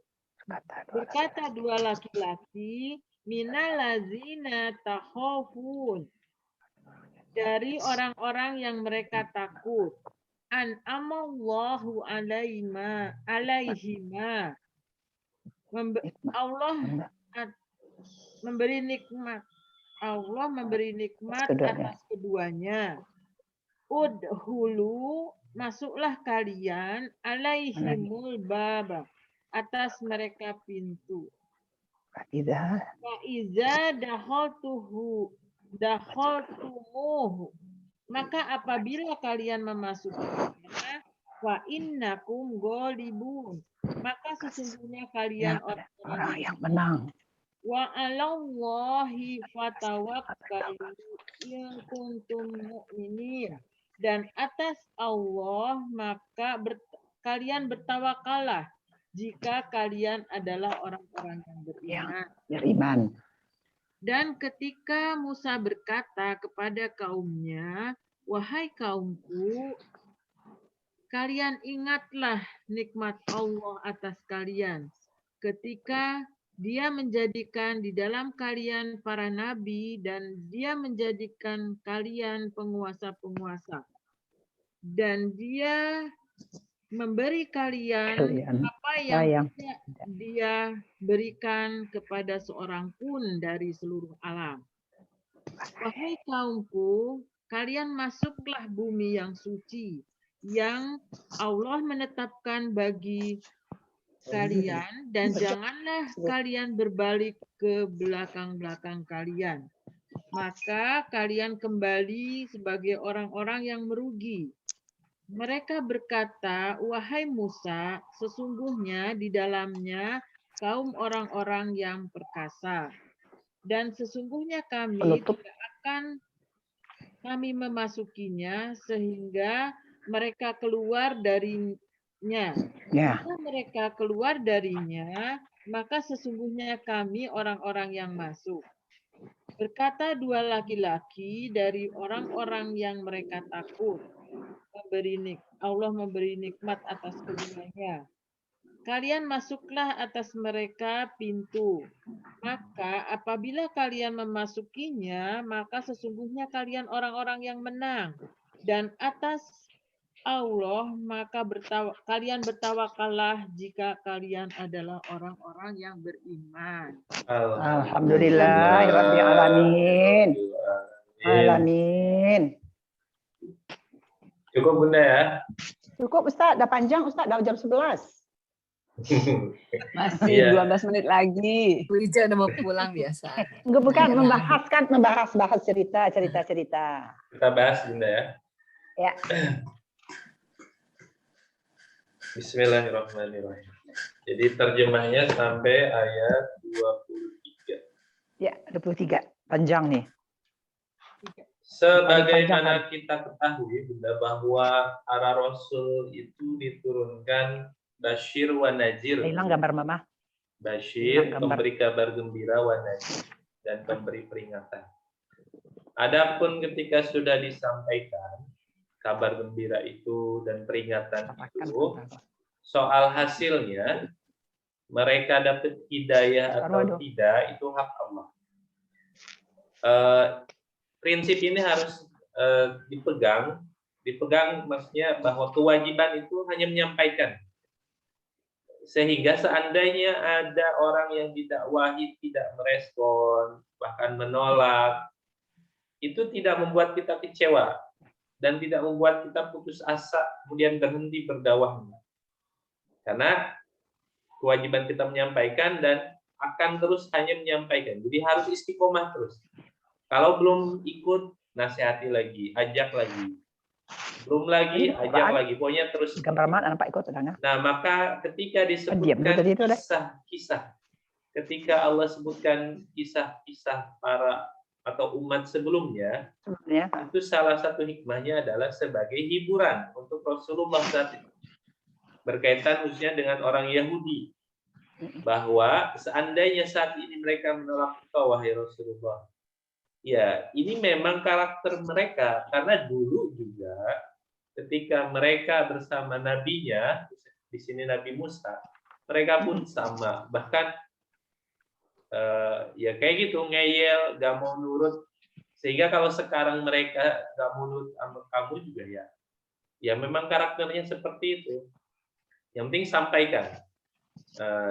berkata dua laki-laki, minal ladzina takhafun, dari orang-orang yang mereka takut, an'amallahu alaihima, Allah memberi nikmat. Allah memberi nikmat atas keduanya. Udhulu, masuklah kalian, alaihimul baba, atas mereka pintu. Fa'iza dakhaltumuhu, maka apabila kalian memasukinya, wa innakum ghalibun, maka sesungguhnya kalian orang yang menang. Wa 'alallahi fatawakkalu in kuntum mu'minin, dan atas Allah maka kalian bertawakallah jika kalian adalah orang-orang yang beriman. Dan ketika Musa berkata kepada kaumnya, wahai kaumku, kalian ingatlah nikmat Allah atas kalian ketika Dia menjadikan di dalam kalian para nabi dan Dia menjadikan kalian penguasa-penguasa. Dan Dia memberi kalian apa yang tidak Dia berikan kepada seorang pun dari seluruh alam. Wahai kaumku, kalian masuklah bumi yang suci, yang Allah menetapkan bagi kalian, dan janganlah kalian berbalik ke belakang-belakang kalian. Maka kalian kembali sebagai orang-orang yang merugi. Mereka berkata, wahai Musa, sesungguhnya di dalamnya kaum orang-orang yang perkasa. Dan sesungguhnya kami tidak akan kami memasukinya sehingga mereka keluar darinya. Jika mereka keluar darinya, maka sesungguhnya kami orang-orang yang masuk. Berkata dua laki-laki dari orang-orang yang mereka takut. Allah memberi nikmat atas keduanya. Kalian masuklah atas mereka pintu. Maka apabila kalian memasukinya, maka sesungguhnya kalian orang-orang yang menang. Dan atas Allah maka kalian bertawakallah jika kalian adalah orang-orang yang beriman. Alhamdulillahirabbil alamin. Alamin. Cukup Bunda ya? Cukup Ustaz, dah panjang Ustaz, dah jam 11. Masih 12 menit lagi. Wija udah mau pulang biasa. Bukan membahas cerita. Kita bahas Bunda ya. Ya. Bismillahirrahmanirrahim. Jadi terjemahnya sampai ayat 23. Ya, 23. Panjang nih. Sebagaimana kita ketahui Bunda bahwa para rasul itu diturunkan Bashir wa Nazir. Hilang gambar Mama. Bashir, pemberi kabar gembira, wa Nazir, dan pemberi peringatan. Adapun ketika sudah disampaikan kabar gembira itu dan peringatan itu, soal hasilnya mereka dapat hidayah atau tidak itu hak Allah. Prinsip ini harus dipegang maksudnya bahwa kewajiban itu hanya menyampaikan. Sehingga seandainya ada orang yang didakwahi tidak merespon, bahkan menolak, itu tidak membuat kita kecewa dan tidak membuat kita putus asa kemudian berhenti berdakwah. Karena kewajiban kita menyampaikan dan akan terus hanya menyampaikan. Jadi harus istiqomah terus. Kalau belum ikut, nasihati lagi, ajak lagi. Belum lagi, ajak lagi. Pokoknya terus. Nah, maka ketika disebutkan kisah-kisah, ketika Allah sebutkan kisah-kisah para atau umat sebelumnya, itu salah satu hikmahnya adalah sebagai hiburan untuk Rasulullah saat itu. Berkaitan khususnya dengan orang Yahudi. Bahwa seandainya saat ini mereka menolak engkau, wahai Rasulullah. Ya, ini memang karakter mereka. Karena dulu juga ketika mereka bersama nabinya, di sini Nabi Musa, mereka pun sama. Bahkan ya kayak gitu, ngeyel, gak mau nurut. Sehingga kalau sekarang mereka gak mau nurut sama kamu juga ya memang karakternya seperti itu. Yang penting sampaikan.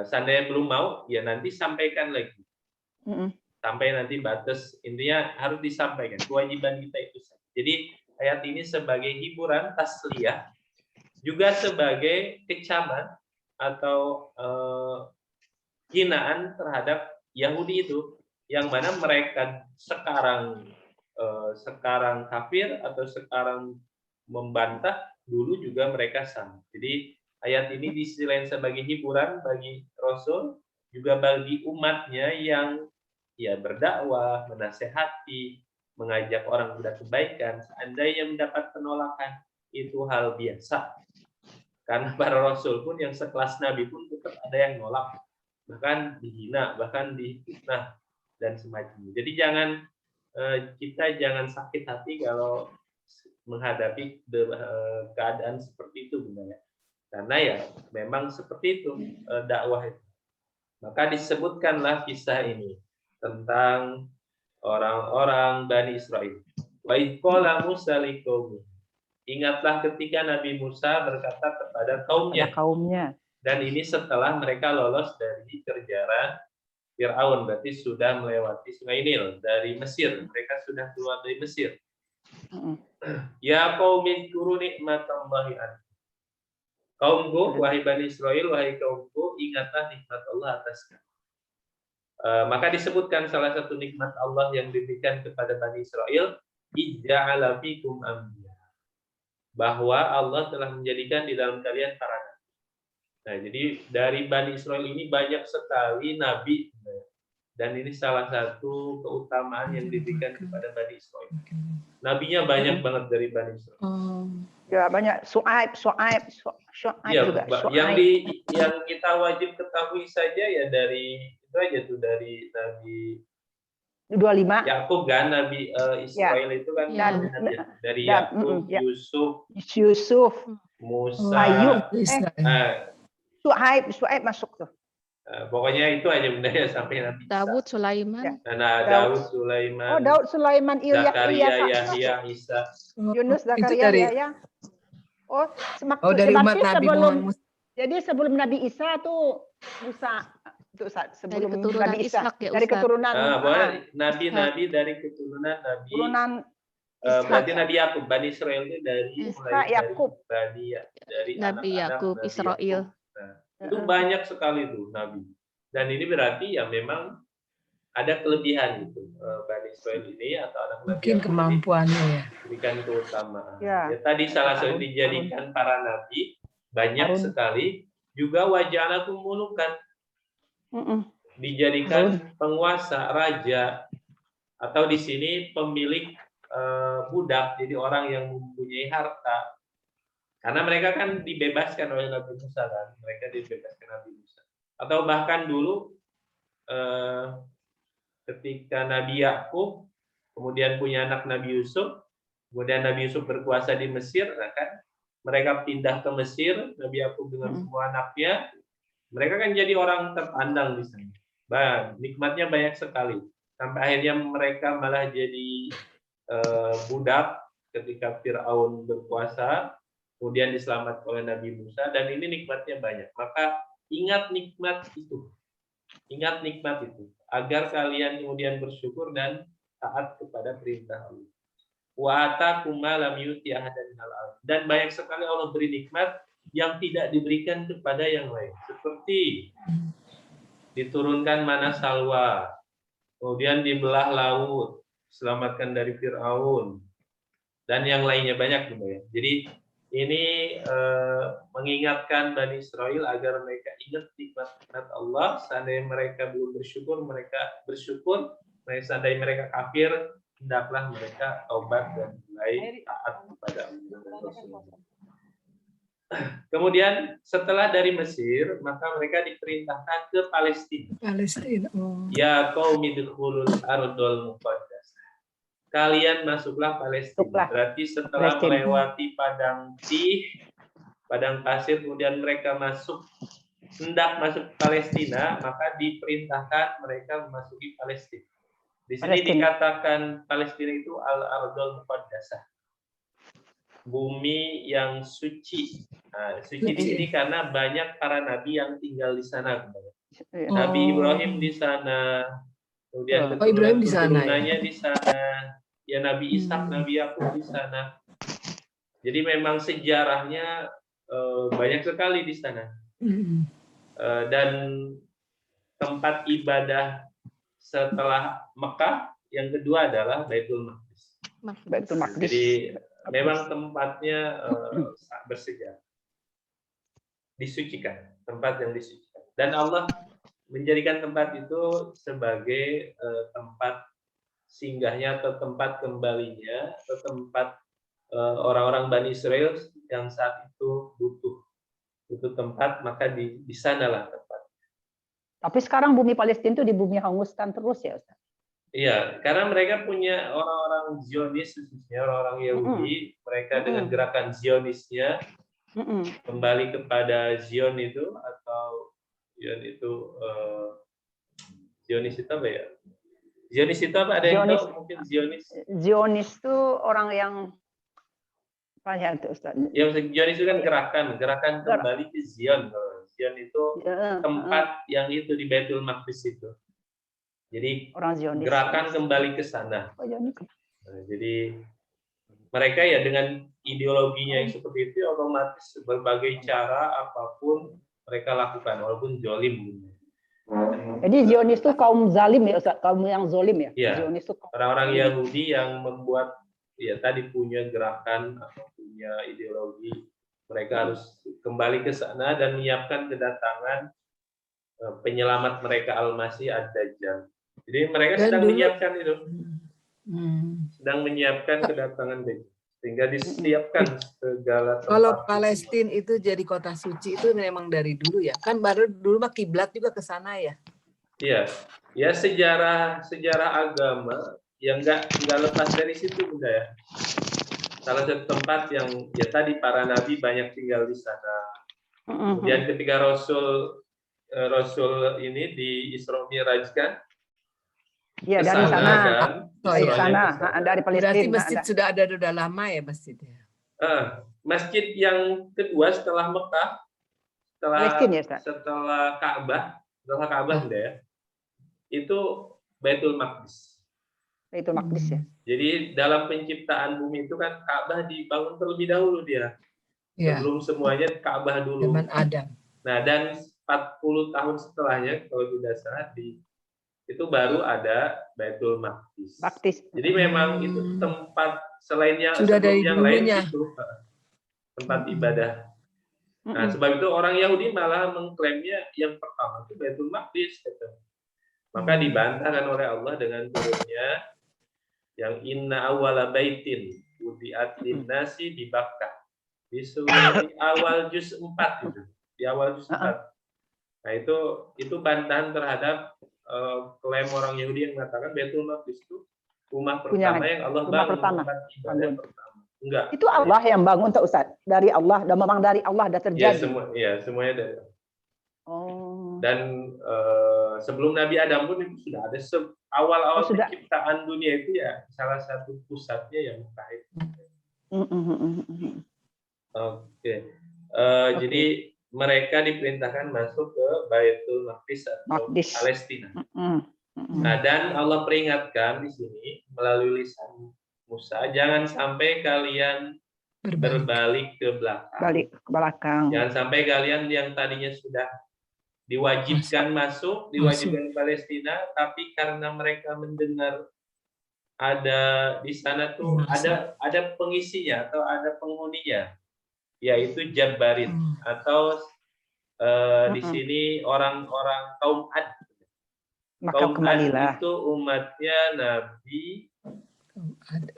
Seandainya belum mau, ya nanti sampaikan lagi. Sampai nanti batas, intinya harus disampaikan. Kewajiban kita itu. Jadi ayat ini sebagai hiburan, tasliyah, juga sebagai kecaman atau hinaan terhadap Yahudi itu, yang mana mereka sekarang kafir atau sekarang membantah, dulu juga mereka sama. Jadi ayat ini di sisi lain sebagai hiburan bagi Rasul, juga bagi umatnya yang ya berdakwah, menasehati, mengajak orang kepada kebaikan. Seandainya mendapat penolakan, itu hal biasa. Karena para Rasul pun yang sekelas Nabi pun tetap ada yang nolak, bahkan dihina, bahkan difitnah dan semacamnya. Jadi kita jangan sakit hati kalau menghadapi keadaan seperti itu, Bunda ya. Karena ya memang seperti itu dakwah itu. Maka disebutkanlah kisah ini tentang orang-orang Bani Israel. Wa idh qala Musa liqaumi. Ingatlah ketika Nabi Musa berkata kepada kaumnya. Dan ini setelah mereka lolos dari kejaran Fir'aun, berarti sudah melewati Sungai Nil dari Mesir. Mereka sudah keluar dari Mesir. Ya qaumi dzkuru nikmatallahi alaikum. Kaumku, wahai Bani Israel, wahai kaumku, ingatlah nikmat Allah atas kamu. Maka disebutkan salah satu nikmat Allah yang diberikan kepada Bani Israel, ij'ala fikum anbiya. Bahwa Allah telah menjadikan di dalam kalian para nabi. Nah, jadi dari Bani Israel ini banyak sekali nabi, dan ini salah satu keutamaan yang diberikan kepada Bani Israel. Nabinya banyak banget dari Bani Israel. Ya banyak. Syuaib ya, juga. Yang kita wajib ketahui saja ya dari itu aja tuh, dari Nabi 25. Yakub kan, Nabi Israel itu kan dari Yakub, Yusuf, Musa, Ayub, Syuaib masuk tuh. Pokoknya itu aja Bunda ya, sampai Nabi Daud, Sulaiman. Daud, Sulaiman. Oh, Daud, Sulaiman, Ilyas, Yahya, Isa. Yunus, Zakaria, Yahya. Dari umat Nabi Muhammad. Jadi sebelum Nabi Isa tuh Musa. Sebelum dari Nabi Isa, ya, dari keturunan nabi-nabi dari keturunan Nabi. Berarti Nabi Yakub, Bani Israel itu dari Yakub. Dari Nabi Yakub, Israel. Itu banyak sekali tuh nabi. Dan ini berarti ya memang ada kelebihan gitu. Bani Israel ini atau anak Nabi mungkin kemampuannya ya. Berikan keutamaan. Ya, tadi salah satu dijadikan para nabi banyak sekali. Juga waja'alakum mulukan. Dijadikan penguasa, raja, atau di sini pemilik budak, jadi orang yang mempunyai harta. Karena mereka kan dibebaskan oleh Nabi Musa kan, mereka dibebaskan Nabi Musa. Atau bahkan dulu ketika Nabi Yakub kemudian punya anak Nabi Yusuf, kemudian Nabi Yusuf berkuasa di Mesir, nah kan mereka pindah ke Mesir, Nabi Yakub dengan semua anaknya, mereka kan jadi orang terpandang di sana. Nikmatnya banyak sekali. Sampai akhirnya mereka malah jadi budak ketika Fir'aun berkuasa, kemudian diselamatkan oleh Nabi Musa, dan ini nikmatnya banyak. Maka ingat nikmat itu. Ingat nikmat itu. Agar kalian kemudian bersyukur dan taat kepada perintah Allah. Wa atakum ma lam yuti ahadan minal alamin. Dan banyak sekali Allah beri nikmat yang tidak diberikan kepada yang lain. Seperti diturunkan mana salwa, kemudian dibelah laut, selamatkan dari Fir'aun, dan yang lainnya banyak. Jadi ini mengingatkan Bani Israel agar mereka ingat nikmat Allah. Seandainya mereka belum bersyukur, mereka bersyukur. Seandainya mereka kafir, hendaklah mereka taubat dan mulai taat kepada Allah. Kemudian setelah dari Mesir, maka mereka diperintahkan ke Palestina. Ya qaumi dukhulul ardul muqaddas. Kalian masuklah Palestina. Berarti setelah melewati padang pasir, kemudian mereka masuk hendak masuk Palestina, maka diperintahkan mereka memasuki Palestina. Di sini dikatakan Palestina itu al-ardul muqaddasah, bumi yang suci. Nah, suci di sini karena banyak para nabi yang tinggal di sana. Nabi Ibrahim di sana, kemudian keturunannya di sana, ya Nabi Ishak, Nabi Yakub di sana. Jadi memang sejarahnya banyak sekali di sana. Dan tempat ibadah setelah Mekah yang kedua adalah Baitul Maqdis. Jadi memang tempatnya bersejarah, disucikan, tempat yang disucikan. Dan Allah menjadikan tempat itu sebagai tempat singgahnya atau tempat kembalinya atau tempat orang-orang Bani Israel yang saat itu butuh tempat, maka di sanalah tempat. Tapi sekarang bumi Palestina itu di bumi hanguskan terus ya Ustaz? Iya, karena mereka punya orang-orang Zionis, khususnya orang-orang Yahudi, mereka dengan gerakan Zionisnya kembali kepada Zion itu, atau Zion itu Zionis itu apa ya? Zionis itu apa? Ada yang tahu mungkin Zionis? Zionis itu orang yang apa ya itu Ustaz? Ya, Zionis itu kan gerakan kembali ke Zion. Zion itu tempat yang itu di Baitul Maqdis itu. Jadi gerakan kembali ke sana. Nah, jadi mereka ya dengan ideologinya yang seperti itu otomatis berbagai cara apapun mereka lakukan walaupun zalim. Jadi Zionis itu kaum zalim ya Ustaz, kaum yang zalim ya? Iya. Zionis itu Orang-orang Yahudi yang membuat ya tadi punya gerakan atau punya ideologi, mereka harus kembali ke sana dan menyiapkan kedatangan penyelamat mereka Al-Masih Ad-Dajjal. Jadi mereka sedang menyiapkan itu. Sedang menyiapkan kedatangan Dajjal. Sehingga disiapkan segala tempat. Kalau Palestina itu jadi kota suci itu memang dari dulu ya. Kan baru dulu mah kiblat juga ke sana ya. Iya. Ya sejarah agama yang enggak lepas dari situ Bunda ya. Salah satu tempat yang ya tadi para nabi banyak tinggal di sana. Kemudian ketika Rasul ini di Isra Mi'raj kan? Iya dari sana. Dari sana, dari Palestina. Berarti masjid sudah ada lama ya masjidnya. Masjid yang kedua setelah Mekah, setelah Ka'bah ya. Itu Baitul Maqdis. Baitul Maqdis ya. Jadi dalam penciptaan bumi itu kan Ka'bah dibangun terlebih dahulu dia. Sebelum semuanya Ka'bah dulu. Zaman Adam. Nah, dan 40 tahun setelahnya kalau tidak salah itu baru ada Baitul Maqdis. Jadi memang itu tempat selain yang lain itu tempat ibadah. Nah, sebab itu orang Yahudi malah mengklaimnya yang pertama itu Baitul Maqdis. Maka dibantahkan oleh Allah dengan turunnya yang inna awwala baitin wudi'at lin-nasi di Bakkah. Di awal juz 4 itu. Di awal juz 4. Nah, itu bantahan terhadap klaim orang Yahudi yang mengatakan Baitul Maqdis itu rumah pertama yang Allah bangun, tempat ibadah pertama. Enggak. Itu Allah yang bangun tak Ustaz? Dari Allah, dan memang dari Allah dah terjadi. Semuanya dari Allah. Dan sebelum Nabi Adam pun itu sudah ada awal-awal penciptaan dunia itu ya salah satu pusatnya yang Mekah itu. Jadi mereka diperintahkan masuk ke Baitul Maqdis atau Palestina. Nah, dan Allah peringatkan di sini melalui lisan Musa, jangan sampai kalian berbalik ke belakang. Balik ke belakang. Jangan sampai kalian yang tadinya sudah diwajibkan masuk ke Palestina, tapi karena mereka mendengar ada di sana tuh ada pengisinya atau ada penghuninya, yaitu Jabarin atau di sini orang-orang kaum Ad. Kaum Ad itu umatnya Nabi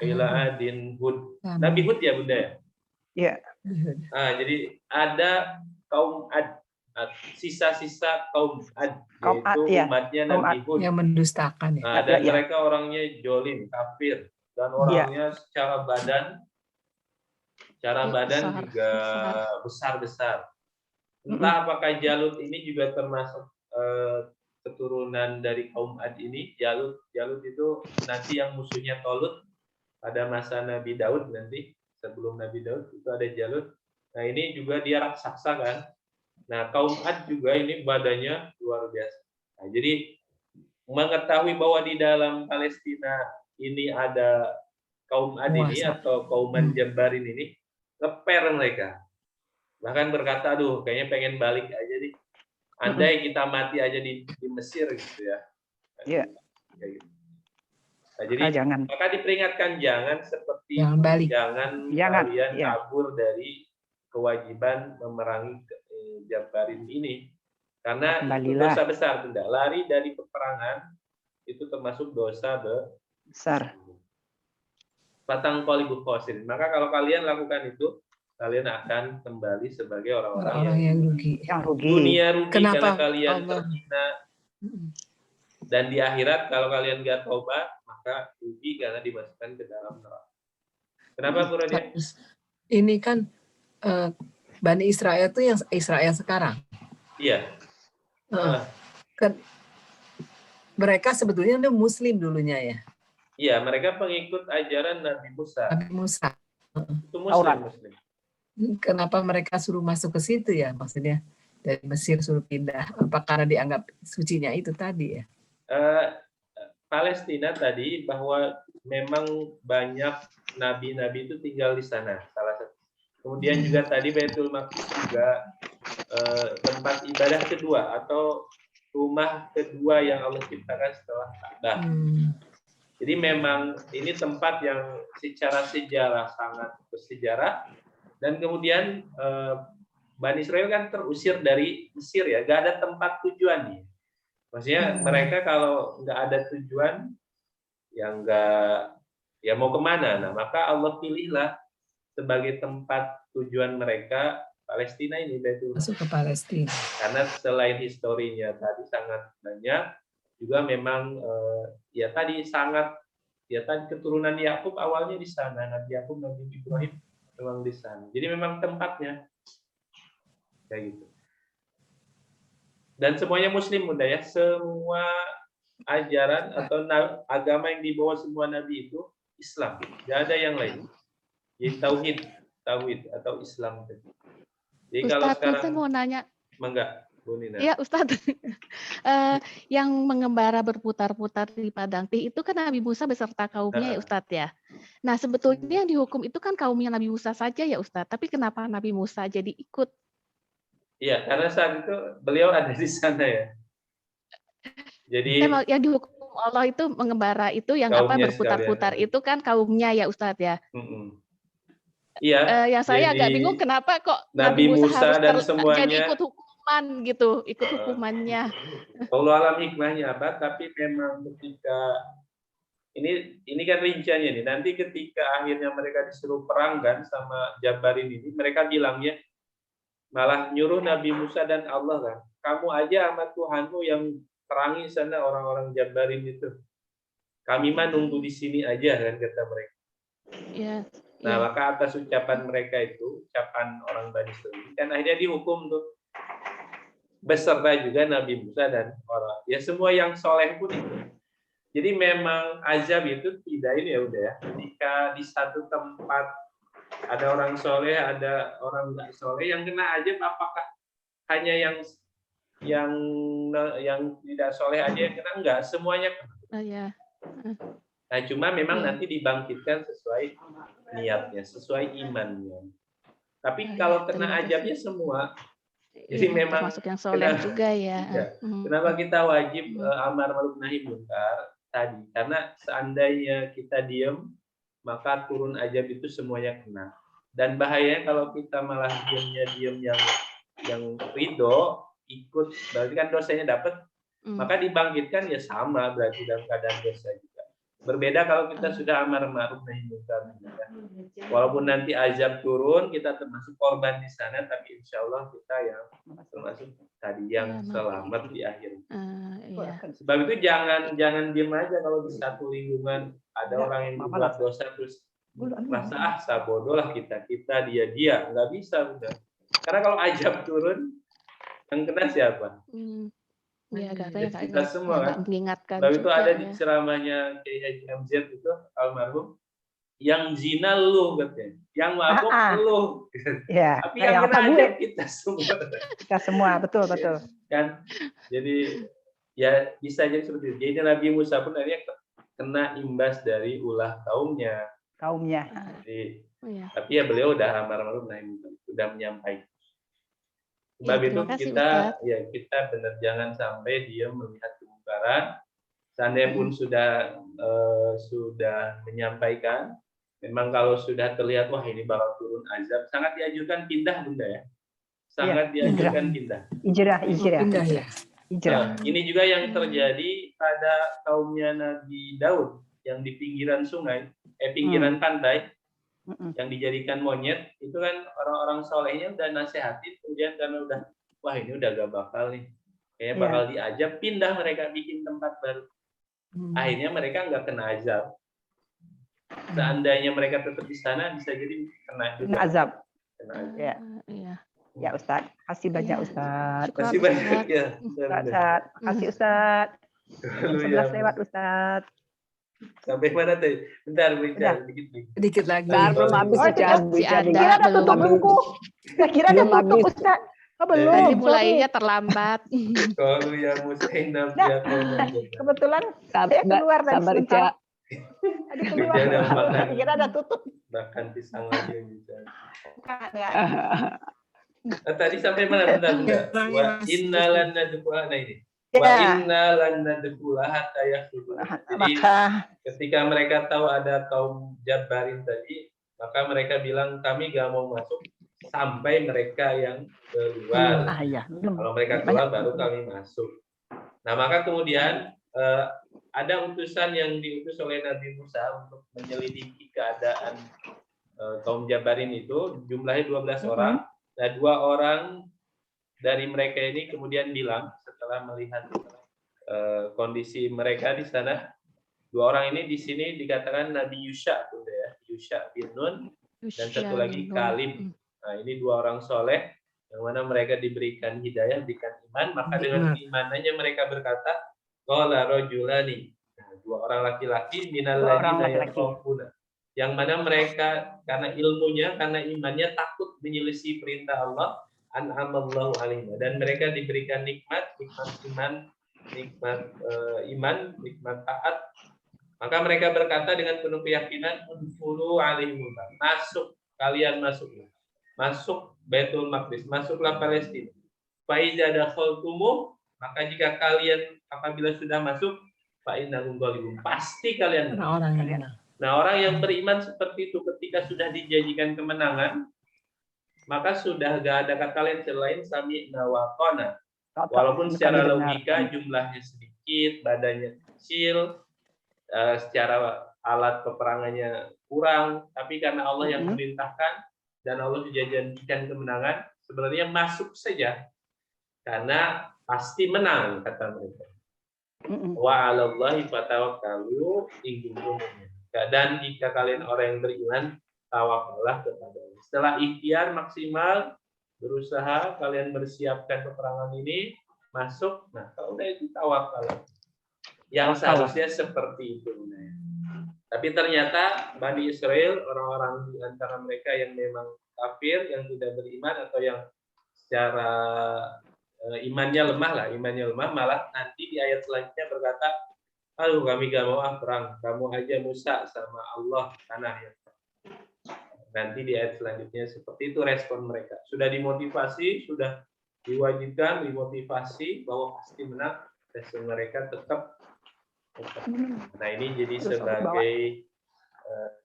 Adin Hud. Nabi Hud ya Bunda ya? Iya. Jadi ada kaum Ad, sisa-sisa kaum Ad, yaitu umatnya Nabi Hud. Yang mendustakan ya. Dan mereka orangnya jolim, kafir, dan orangnya secara badan juga besar-besar. Entah apakah Jalut ini juga termasuk keturunan dari kaum Ad ini. Jalut itu nanti yang musuhnya Tolut pada masa Nabi Daud nanti, sebelum Nabi Daud itu ada Jalut. Nah ini juga dia raksasa kan. Nah kaum Ad juga ini badannya luar biasa. Nah, jadi mengetahui bahwa di dalam Palestina ini ada kaum Ad ini atau kauman Jabarin ini, ngeper mereka. Bahkan berkata, aduh kayaknya pengen balik aja nih. Andai kita mati aja di Mesir gitu ya. Iya. Nah, jadi maka diperingatkan jangan seperti jangan kalian kabur dari kewajiban memerangi Jabarin ini. Karena itu dosa besar, tidak lari dari peperangan itu termasuk dosa besar. Patang qalibu khosirin. Maka kalau kalian lakukan itu, kalian akan kembali sebagai orang-orang yang rugi. Dunia rugi. Kenapa? Karena kalian terhina. Dan di akhirat kalau kalian nggak taubat, maka rugi karena dimasukkan ke dalam neraka. Kenapa Bu Rodia? Ini kan Bani Israel itu yang Israel sekarang. Iya. Kan mereka sebetulnya Muslim dulunya ya. Iya, mereka pengikut ajaran Nabi Musa. Nabi Musa. Itu Muslim. Kenapa mereka suruh masuk ke situ ya? Maksudnya dari Mesir suruh pindah. Apa karena dianggap sucinya itu tadi ya? Palestina tadi bahwa memang banyak nabi-nabi itu tinggal di sana. Salah satu. Kemudian juga tadi Baitul Maqdis juga tempat ibadah kedua atau rumah kedua yang Allah ciptakan setelah Ka'bah. Jadi memang ini tempat yang secara sejarah sangat bersejarah. Dan kemudian Bani Israel kan terusir dari Mesir ya, nggak ada tempat tujuan nih. Maksudnya mereka kalau nggak ada tujuan, ya mau kemana? Nah maka Allah pilihlah sebagai tempat tujuan mereka Palestina ini, masuk ke Palestina. Karena selain historinya tadi sangat banyak, juga memang tadi keturunan Yakub awalnya di sana, Nabi Yakub, Nabi Ibrahim memang di sana. Jadi memang tempatnya kayak gitu. Dan semuanya Muslim Bunda ya, semua ajaran atau agama yang dibawa semua nabi itu Islam, tidak ada yang lain. Jadi tauhid atau Islam. Jadi Ustaz, kalau sekarang saya mau nanya. Enggak, Bu Nina. Iya Ustaz, yang mengembara berputar-putar di padang tih itu kan Nabi Musa beserta kaumnya ya Ustaz ya. Nah sebetulnya yang dihukum itu kan kaumnya Nabi Musa saja ya Ustaz. Tapi kenapa Nabi Musa jadi ikut? Iya, karena saat itu beliau ada di sana ya. Jadi yang dihukum Allah itu mengembara itu yang apa berputar-putar itu kan kaumnya ya Ustaz ya. Iya. Yang saya agak bingung kenapa kok Nabi Musa harus dan semuanya jadi ikut hukuman gitu, ikut hukumannya. Allah alam hikmahnya apa? Tapi memang ketika ini kan rinciannya nih. Nanti ketika akhirnya mereka disuruh perang kan sama Jabarin ini, mereka bilangnya malah nyuruh Nabi Musa dan Allah kan, kamu aja sama Tuhanmu yang terangi sana orang-orang Jabarin itu. Kami mah nunggu di sini aja kan kata mereka. Iya. Nah, maka atas ucapan mereka itu, ucapan orang Bani Israil, kan akhirnya dihukum tuh. Beserta juga Nabi Musa dan orang. Ya semua yang soleh pun itu. Jadi memang azab itu tidak ini ya udah ya. Ketika di satu tempat ada orang soleh, ada orang nggak soleh, yang kena azab apakah hanya yang tidak soleh aja yang kena? Enggak, semuanya kena. Iya. Nah, cuma memang nanti dibangkitkan sesuai niatnya, sesuai imannya. Tapi kalau kena azabnya semua, jadi memang termasuk yang soleh juga ya. Kenapa kita wajib amar ma'ruf nahi munkar tadi? Karena seandainya kita diam, maka turun azab itu semuanya kena. Dan bahayanya kalau kita malah diam yang ridho, ikut, berarti kan dosanya dapat, maka dibangkitkan ya sama berarti dalam keadaan dosa juga. Berbeda kalau kita sudah amar ma'ruf nahi munkar. Walaupun nanti azab turun, kita termasuk korban di sana, tapi insya Allah kita yang termasuk tadi yang selamat di akhir. Sebab itu jangan diam aja kalau di satu lingkungan ada orang yang berbuat dosa terus merasa bodoh lah kita dia nggak bisa udah. Karena kalau azab turun Yang kena siapa? Ya, karena Ya, kita semua kan. mengingatkan Lalu itu juga, ada di ya. ceramahnya Kiai Haji MZ itu almarhum, yang zina lu katanya, yang mabuk lu. Ya, Tapi yang kena aja kita semua. Kita semua, betul. Kan, jadi ya bisa jadi seperti itu. Jadi Nabi Musa pun akhirnya kena imbas dari ulah kaumnya. Jadi, tapi ya beliau udah almarhum, udah menyampaikan. Sebab itu kita benar jangan sampai dia melihat kemungkaran. Seandainya pun sudah menyampaikan, memang kalau sudah terlihat wah ini bakal turun azab, sangat dianjurkan pindah, Bunda ya. Sangat dianjurkan pindah. Hijrah. Ini juga yang terjadi pada kaumnya Nabi Daud yang di pinggiran sungai, pinggiran pantai, yang dijadikan monyet. Itu kan orang-orang solehnya udah nasehatin, kemudian karena udah wah ini udah gak bakal nih, kayaknya bakal diajab, pindah mereka bikin tempat baru. Akhirnya mereka nggak kena azab. Seandainya mereka tetap di sana, bisa jadi kena azab. Ya Ustadz, kasih banyak Ustadz. Kasih banyak ya. Ustadz, kasih Ustadz. 11 lewat Ustadz. Sampai mana tadi? Bentar, dikit lagi. Belum habis Kira ada tutup buku. Kira ada tutup Ustadz. Belum. Tadi mulainya terlambat. Kalau yang Musain kebetulan saya keluar dari sebentar. Tadi keluar. Kira ada tutup. Makan pisang lagi bisa. Tadi sampai mana? Bentar. Wa innalan nadkhula ini. Wa innalan nadkhula hatta yakhruju. Jadi ketika mereka tahu ada kaum Jabbarin tadi, maka mereka bilang kami gak mau masuk sampai mereka yang keluar. Kalau mereka keluar baru kami masuk. Nah, maka kemudian ada utusan yang diutus oleh Nabi Musa untuk menyelidiki keadaan kaum Jabarin itu, jumlahnya 12 orang. Nah, 2 orang dari mereka ini kemudian bilang setelah melihat kondisi mereka di sana, 2 orang ini di sini dikatakan Nabi Yusha, ya, Yusha bin Nun, dan satu lagi Kalib. Nah, ini 2 orang soleh yang mana mereka diberikan hidayah, diberikan iman, maka dengan imanannya mereka berkata, qala rajulani. Nah, 2 orang laki-laki minal ladina yakhafuna. Yang mana mereka karena ilmunya, karena imannya takut menyelisih perintah Allah, an'amallahu alaihim, dan mereka diberikan nikmat iman, nikmat taat. Maka mereka berkata dengan penuh keyakinan, unfuru alaihim, kalian masuk Baitul Maqdis, masuklah Palestina. Fa idza dakhaltum, maka jika kalian apabila sudah masuk, fa innahum ghalibun, pasti kalian menang. Nah, orang yang beriman seperti itu ketika sudah dijanjikan kemenangan, maka sudah gak ada kata lain selain sami'na wa ata'na. Walaupun secara logika jumlahnya sedikit, badannya kecil, secara alat peperangannya kurang, tapi karena Allah yang memerintahkan dan Allah dijanjikan kemenangan, sebenarnya masuk saja karena pasti menang, kata mereka. Wa 'alallahi fatawakkalu in kuntum mu'minin. Dan jika kalian orang yang beriman, tawakallah kepada Allah. Setelah ikhtiar maksimal, berusaha kalian bersiapkan peperangan ini, masuk, nah kalau udah itu tawakal. Yang seharusnya seperti itu. Tapi ternyata Bani Israel, orang-orang di antara mereka yang memang kafir, yang tidak beriman, atau yang secara imannya lemah, malah nanti di ayat selanjutnya berkata, aduh kami gak mau perang, kamu aja Musa sama Allah tanah ya. Nanti di ayat selanjutnya seperti itu respon mereka. Sudah dimotivasi, sudah diwajibkan, dimotivasi bahwa pasti menang, respon mereka tetap. Nah, ini jadi sebagai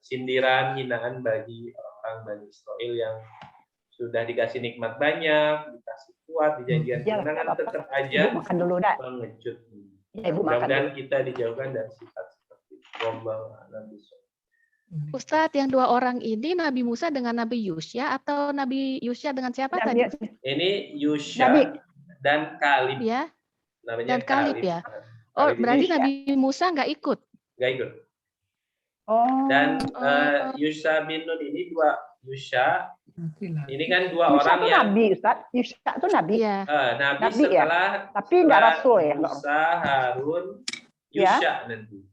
sindiran, hinaan bagi orang Bani Israel yang sudah dikasih nikmat banyak, dikasih kuat, dijanjikan kemenangan, tetap aja mengecut. Mudah-mudahan kita dijauhkan dari sifat seperti itu. Ustadz, yang 2 orang ini Nabi Musa dengan Nabi Yusya atau Nabi Yusya dengan siapa tadi? Ini Yusya dan Kalib. Ya. Namanya dan Kalib ya. Oh, berarti Nabi Musa nggak ikut? Nggak ikut. Dan Yusya bin Nun ini Yusha. Ini kan dua Yusha orang itu yang nabi, Ustaz. Yusha itu nabi. Iya. Nabi Nabi ya? setelah Tapi nggak rasul ya? Musa, Harun, Ya. Yusha nanti.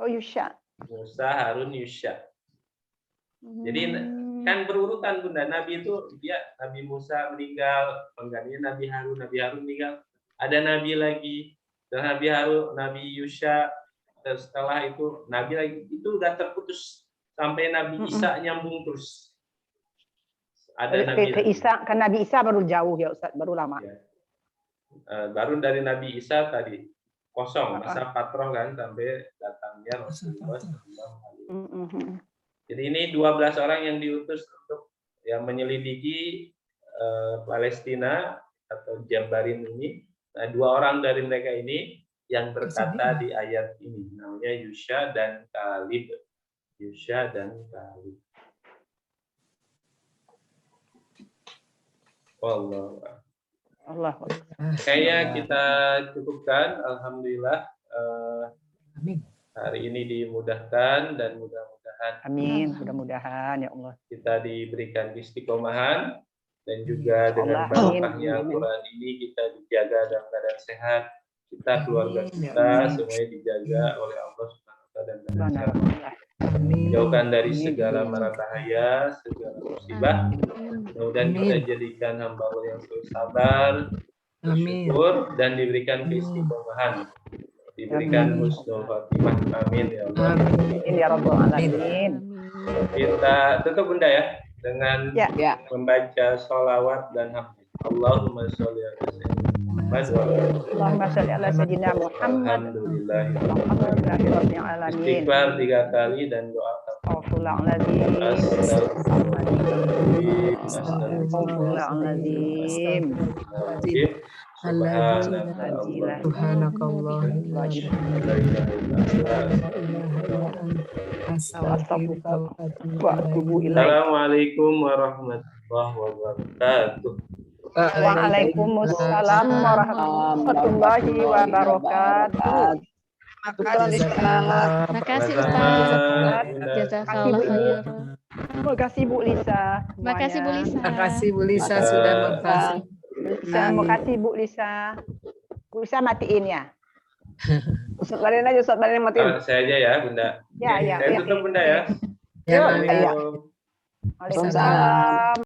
Oh, Yusha. Musa, Harun, Yusha. Jadi kan berurutan Bunda. Nabi itu dia Nabi Musa meninggal, penggantinya Nabi Harun meninggal. Ada nabi lagi, dan Nabi Harun, Nabi Yusha. Dan setelah itu nabi lagi, itu udah terputus sampai Nabi Isa nyambung terus. Ada nabi Ke Isa, kan Nabi Isa baru jauh ya Ustaz, baru lama. Ya. Baru dari Nabi Isa tadi kosong masa patroh kan sampai datangnya Rasulullah SAW. Jadi ini 12 orang yang diutus untuk yang menyelidiki Palestina atau Jabarin ini. Nah, 2 orang dari mereka ini yang berkata di ayat ini namanya Yusha dan Kalib. Yusha dan Kalib. Allah. Kayaknya kita cukupkan. Alhamdulillah. Hari ini dimudahkan dan mudah-mudahan. Amin. Mudah-mudahan ya Allah. Kita diberikan istiqomahan dan juga dengan barokahnya Al-Quran ini kita dijaga dalam keadaan sehat. Kita keluarga kita semuanya dijaga oleh Allah Subhanahu wa taala dan jauhkan dari segala mara bahaya, segala musibah. Mudah-mudahan kita jadikan hamba Allah yang selalu sabar, bersyukur dan diberikan keistiqomahan. Diberikan husnul khotimah. Amin ya Allah. Amin ya rabbal alamin. Kita tutup Bunda ya dengan membaca sholawat dan hamd. Allahumma sholli ala Allahumma sholli ala sayyidina Muhammad. Alhamdulillahirabbil alamin. Istighfar 3 kali dan doa Astagfirullahaladzim. Assalamualaikum warahmatullahi wabarakatuh. Waalaikumsalam warahmatullahi wabarakatuh. Terima kasih Ustaz. Jazakallah khair. Terima kasih Bu Lisa. Terima kasih Bu Lisa. Terima kasih Bu Lisa sudah memfasilitasi. Terima kasih Bu Lisa. Bu Lisa matiin ya. Ustaz Barin aja, Ustaz Barin matiin. Saya aja ya Bunda. Ya. Saya tutup Bunda ya. Ya. Assalamualaikum. Waalaikumsalam.